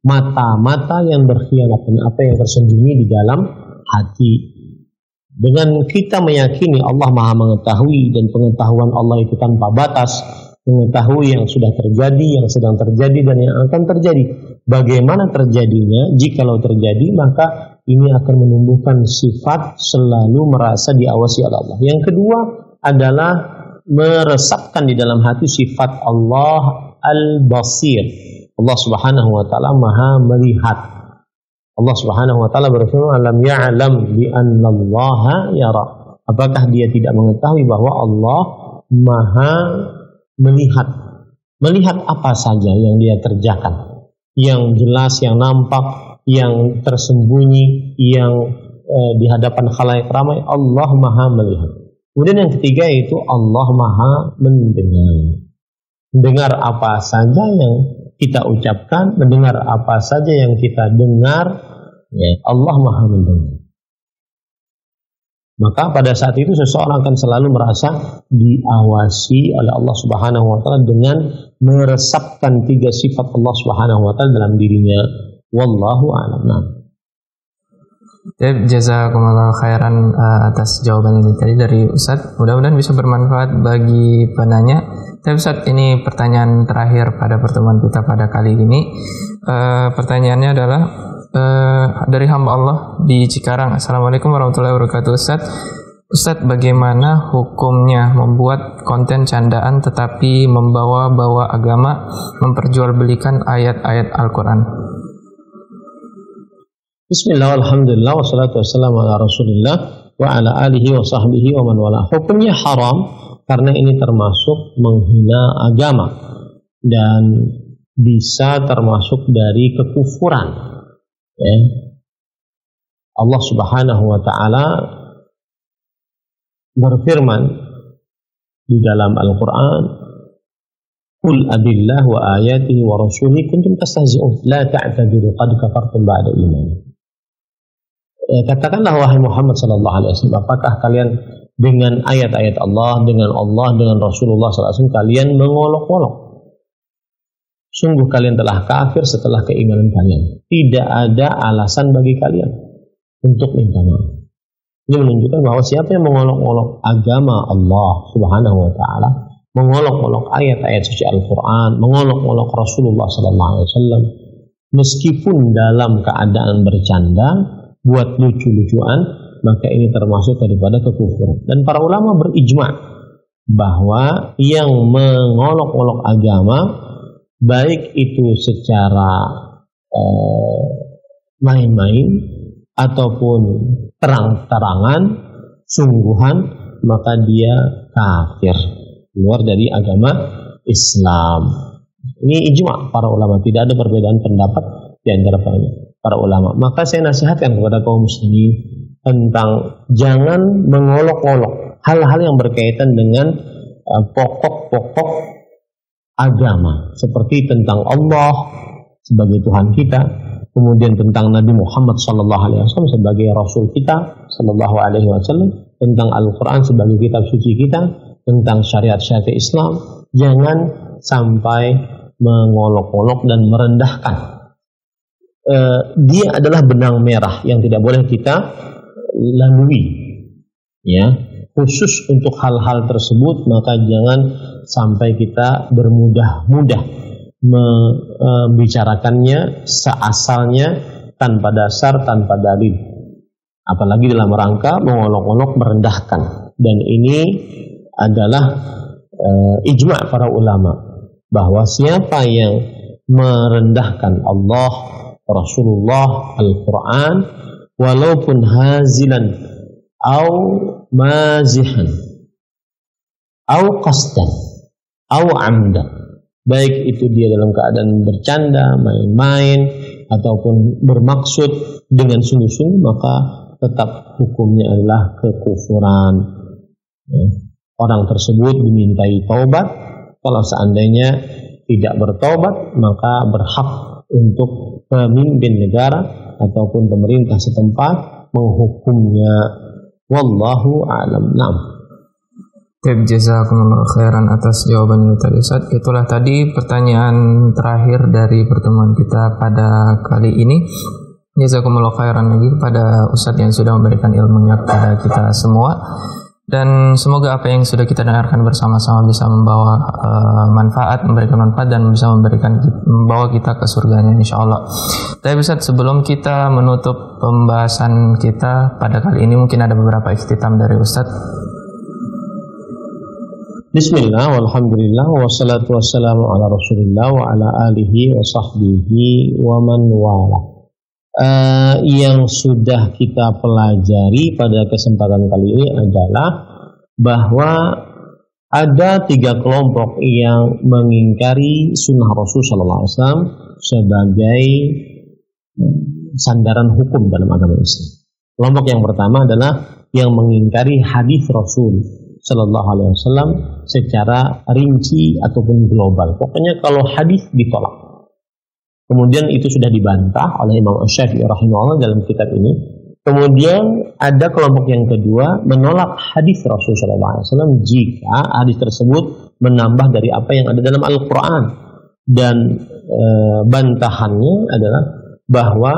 Speaker 2: mata-mata yang berkhianat dan apa yang tersembunyi di dalam hati. Dengan kita meyakini Allah maha mengetahui dan pengetahuan Allah itu tanpa batas, mengetahui yang sudah terjadi, yang sedang terjadi dan yang akan terjadi. Bagaimana terjadinya? Jikalau terjadi, maka ini akan menumbuhkan sifat selalu merasa diawasi oleh Allah. Yang kedua adalah meresapkan di dalam hati sifat Allah Al-Basir. Allah Subhanahu wa taala maha melihat. Allah Subhanahu wa taala berfirman, "Alam ya'lam bi anna Allah yara." Apakah dia tidak mengetahui bahwa Allah maha melihat? Melihat apa saja yang dia kerjakan, yang jelas, yang nampak, yang tersembunyi, yang di hadapan khalayak ramai, Allah maha melihat. Kemudian yang ketiga itu Allah maha mendengar. Mendengar apa saja yang kita ucapkan, mendengar apa saja yang kita dengar, ya, Allah maha mendengar. Maka pada saat itu seseorang akan selalu merasa diawasi oleh Allah Subhanahu wa taala dengan meresapkan 3 sifat Allah Subhanahu wa taala dalam dirinya. Wallahu a'lam.
Speaker 1: Jazakumullah khairan atas jawaban ini tadi dari Ustadz. Mudah-mudahan bisa bermanfaat bagi penanya. Tapi Ustadz, ini pertanyaan terakhir pada pertemuan kita pada kali ini. Pertanyaannya adalah dari hamba Allah di Cikarang. Assalamualaikum warahmatullahi wabarakatuh. Ustadz, bagaimana hukumnya membuat konten candaan tetapi membawa-bawa agama, memperjualbelikan ayat-ayat Al-Quran?
Speaker 2: Bismillah, alhamdulillah, wassalatu wassalamu ala Rasulillah wa ala alihi wa sahbihi wa man wala. Hukumnya haram karena ini termasuk menghina agama dan bisa termasuk dari kekufuran. Ya. Allah Subhanahu wa taala berfirman di dalam Al-Quran, Qul abillah wa ayatihi wa rasulihi kuntum tastahzi'un la ta'tadiru qad kafartum ba'da iman. Katakanlah wahai Muhammad sallallahu alaihi wasallam, apakah kalian dengan ayat-ayat Allah, dengan Rasulullah sallallahu alaihi wasallam kalian mengolok-olok? Sungguh kalian telah kafir setelah keimanan kalian. Tidak ada alasan bagi kalian untuk minta maaf. Ini menunjukkan bahwa siapa yang mengolok-olok agama Allah Subhanahu wa taala, mengolok-olok ayat-ayat suci Al-Qur'an, mengolok-olok Rasulullah sallallahu alaihi wasallam, meskipun dalam keadaan bercanda, buat lucu-lucuan, maka ini termasuk daripada kekufuran. Dan para ulama berijma bahwa yang mengolok-olok agama, baik itu secara main-main ataupun terang-terangan, sungguhan, maka dia kafir, keluar dari agama Islam. Ini ijma para ulama, tidak ada perbedaan pendapat di antara para ulama. Maka saya nasihatkan kepada kaum muslimin tentang jangan mengolok-olok hal-hal yang berkaitan dengan pokok-pokok agama, seperti tentang Allah sebagai Tuhan kita, kemudian tentang Nabi Muhammad sallallahu alaihi wasallam sebagai Rasul kita sallallahu alaihi wasallam, tentang Al-Quran sebagai kitab suci kita, tentang syariat-syariat Islam. Jangan sampai mengolok-olok dan merendahkan. Dia adalah benang merah yang tidak boleh kita lalui, ya. Khusus untuk hal-hal tersebut, maka jangan sampai kita bermudah-mudah membicarakannya seasalnya, tanpa dasar, tanpa dalil, apalagi dalam rangka mengolok-olok, merendahkan. Dan ini adalah ijma para ulama bahwa siapa yang merendahkan Allah, Rasulullah, Al-Quran, walaupun hazilan au mazihan au qasdan au amdan, baik itu dia dalam keadaan bercanda, main-main, ataupun bermaksud dengan sungguh-sungguh, maka tetap hukumnya adalah kekufuran. Orang tersebut dimintai taubat. Kalau seandainya tidak bertaubat, maka berhak untuk pemimpin negara ataupun pemerintah setempat menghukumnya. Wallahu a'lam. Naam.
Speaker 1: Jazakumullah khairan atas jawabannya tadi Ustaz. Itulah tadi pertanyaan terakhir dari pertemuan kita pada kali ini. Jazakumullah khairan lagi kepada Ustaz yang sudah memberikan ilmunya kepada kita semua. Dan semoga apa yang sudah kita dengarkan bersama-sama bisa membawa manfaat, memberikan manfaat, dan bisa membawa kita ke surganya insyaallah. Tapi Ustaz, sebelum kita menutup pembahasan kita pada kali ini, mungkin ada beberapa ikhtitam dari Ustaz.
Speaker 2: Bismillah, walhamdulillah, wassalatu wassalamu ala rasulillah wa ala alihi wa sahbihi wa man wala. Yang sudah kita pelajari pada kesempatan kali ini adalah bahwa ada 3 kelompok yang mengingkari sunnah Rasul sallallahu alaihi wasallam sebagai sandaran hukum dalam agama Islam. Kelompok yang pertama adalah yang mengingkari hadis Rasul sallallahu alaihi wasallam secara rinci ataupun global. Pokoknya kalau hadis ditolak. Kemudian itu sudah dibantah oleh Imam Asy-Syafi'i rahimahullah dalam kitab ini. Kemudian ada kelompok yang kedua menolak hadis Rasul sallallahu alaihi wasallam jika hadis tersebut menambah dari apa yang ada dalam Al-Qur'an. Dan bantahannya adalah bahwa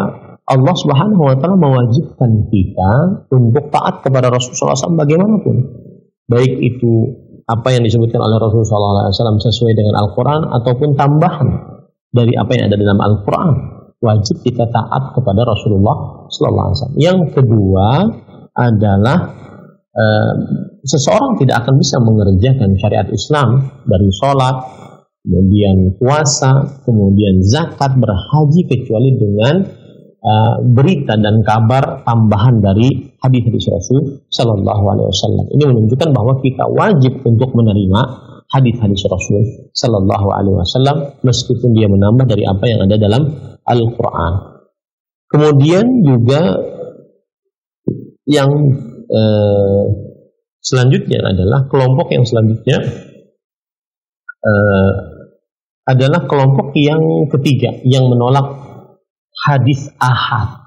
Speaker 2: Allah Subhanahu wa taala mewajibkan kita untuk taat kepada Rasul sallallahu alaihi wasallam bagaimanapun. Baik itu apa yang disebutkan oleh Rasul sallallahu alaihi wasallam sesuai dengan Al-Qur'an ataupun tambahan dari apa yang ada dalam Al-Quran, wajib kita taat kepada Rasulullah sallallahu alaihi wasallam. Yang kedua adalah seseorang tidak akan bisa mengerjakan syariat Islam dari sholat, kemudian puasa, kemudian zakat, berhaji kecuali dengan berita dan kabar tambahan dari hadis-hadis Rasul sallallahu alaihi wasallam. Ini menunjukkan bahwa kita wajib untuk menerima hadis-hadis Rasul sallallahu alaihi wasallam meskipun dia menambah dari apa yang ada dalam Al-Qur'an. Kemudian juga yang Selanjutnya adalah kelompok yang selanjutnya adalah kelompok yang ketiga yang menolak hadis ahad.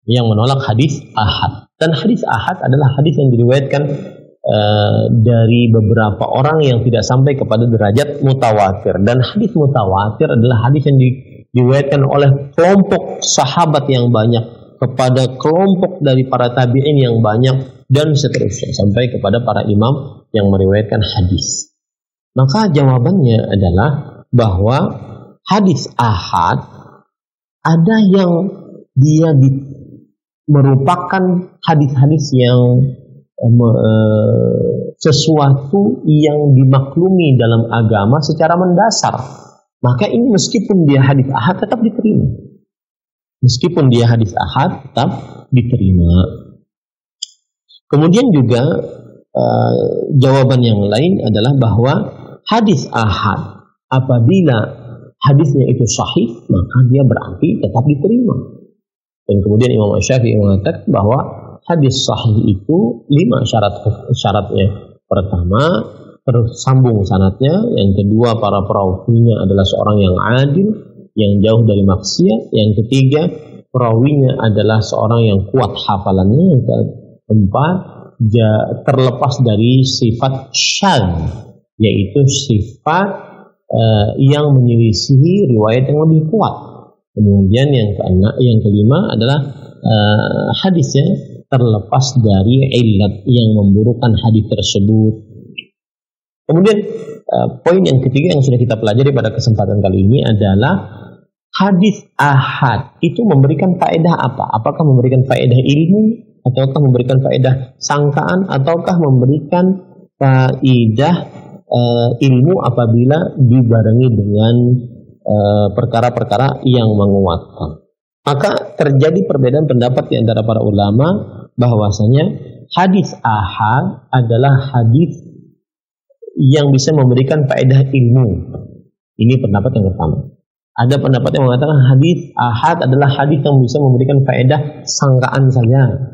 Speaker 2: Yang menolak hadis ahad. Dan hadis ahad adalah hadis yang diriwayatkan dari beberapa orang yang tidak sampai kepada derajat mutawatir. Dan hadis mutawatir adalah hadis yang diriwayatkan oleh kelompok sahabat yang banyak, kepada kelompok dari para tabi'in yang banyak, dan seterusnya sampai kepada para imam yang meriwayatkan hadis. Maka jawabannya adalah bahwa hadis ahad ada yang dia merupakan hadis-hadis yang sesuatu yang dimaklumi dalam agama secara mendasar. Maka ini meskipun dia hadis ahad tetap diterima. Meskipun dia hadis ahad tetap diterima. Kemudian juga jawaban yang lain adalah bahwa hadis ahad apabila hadisnya itu sahih maka dia berarti tetap diterima. Dan kemudian Imam Asy-Syafi'i mengatakan bahwa hadis sahih itu 5 syaratnya. Pertama, tersambung sanadnya. Yang kedua, para perawinya adalah seorang yang adil, yang jauh dari maksiat. Yang ketiga, perawinya adalah seorang yang kuat hafalannya. Yang keempat, terlepas dari sifat syadz, yaitu sifat yang menyelisihi riwayat yang lebih kuat. Kemudian yang kelima adalah hadisnya terlepas dari illat yang memburukkan hadis tersebut. Kemudian poin yang ketiga yang sudah kita pelajari pada kesempatan kali ini adalah hadis ahad itu memberikan faedah apa? Apakah memberikan faedah ilmu, ataukah memberikan faedah sangkaan, ataukah memberikan faedah ilmu apabila dibarengi dengan perkara-perkara yang menguatkan. Maka terjadi perbedaan pendapat di antara para ulama bahwasanya hadis ahad adalah hadis yang bisa memberikan faedah ilmu. Ini pendapat yang pertama. Ada pendapat yang mengatakan hadis ahad adalah hadis yang bisa memberikan faedah sangkaan saja.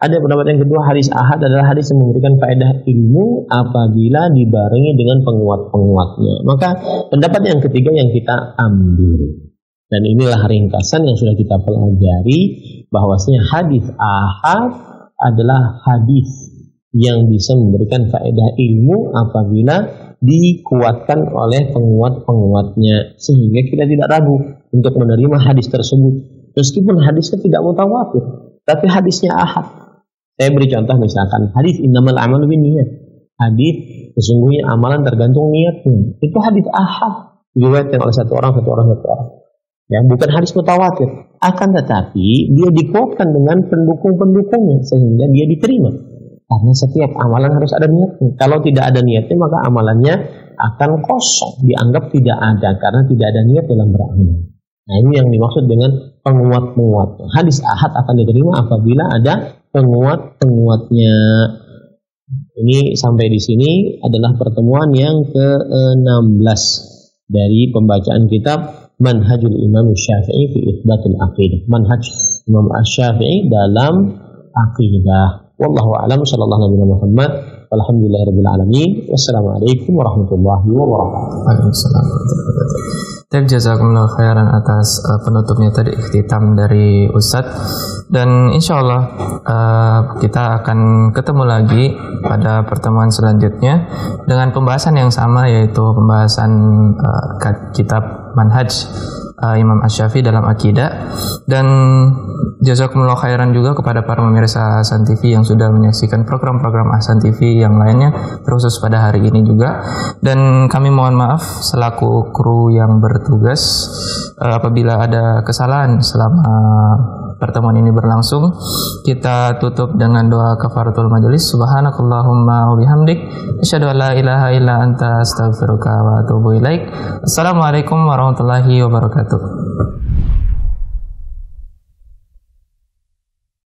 Speaker 2: Ada pendapat yang kedua, hadis ahad adalah hadis yang memberikan faedah ilmu apabila dibarengi dengan penguat-penguatnya. Maka pendapat yang ketiga yang kita ambil. Dan inilah ringkasan yang sudah kita pelajari, bahwasanya hadis ahad adalah hadis yang bisa memberikan faedah ilmu apabila dikuatkan oleh penguat-penguatnya, sehingga kita tidak ragu untuk menerima hadis tersebut meskipun hadisnya tidak mutawatir, tapi hadisnya ahad. Saya beri contoh, misalkan hadis innamal a'malu binniyat, hadis sesungguhnya amalan tergantung niatnya, itu hadis ahad diriwayatkan oleh satu orang. Ya, bukan hadis mutawatir, akan tetapi dia dikuatkan dengan pendukung-pendukungnya sehingga dia diterima. Karena setiap amalan harus ada niatnya. Kalau tidak ada niatnya maka amalannya akan kosong, dianggap tidak ada karena tidak ada niat dalam beramal. Nah, ini yang dimaksud dengan penguat-penguatnya. Hadis ahad akan diterima apabila ada penguat-penguatnya. Ini sampai di sini adalah pertemuan yang ke-16 dari pembacaan kitab Manhajul Imam Syafi'i fi Itsbatil Aqidah. Manhaj Imam Syafi'i dalam aqidah. Wallahu a'lam. Sallallahu alaihi Muhammad. Alhamdulillahirabbil alamin. Wassalamualaikum warahmatullahi wabarakatuh.
Speaker 1: Waalaikumsalam warahmatullahi wabarakatuh. Jazakumullah khairan atas penutupnya tadi, ikhtitam dari Ustadz. Dan insya Allah kita akan ketemu lagi pada pertemuan selanjutnya dengan pembahasan yang sama, yaitu pembahasan kitab Manhaj Imam Asy-Syafi'i dalam akidah. Dan jazakumullah khairan juga kepada para pemirsa Ahsan TV yang sudah menyaksikan program-program Ahsan TV yang lainnya, terkhusus pada hari ini juga. Dan kami mohon maaf selaku kru yang bertugas apabila ada kesalahan selama pertemuan ini berlangsung. Kita tutup dengan doa kafaratul majelis. Subhanakallahumma wa bihamdik, asyhadu an la ilaha illa anta, astaghfiruka wa atubu ilaik. Assalamualaikum warahmatullahi wabarakatuh.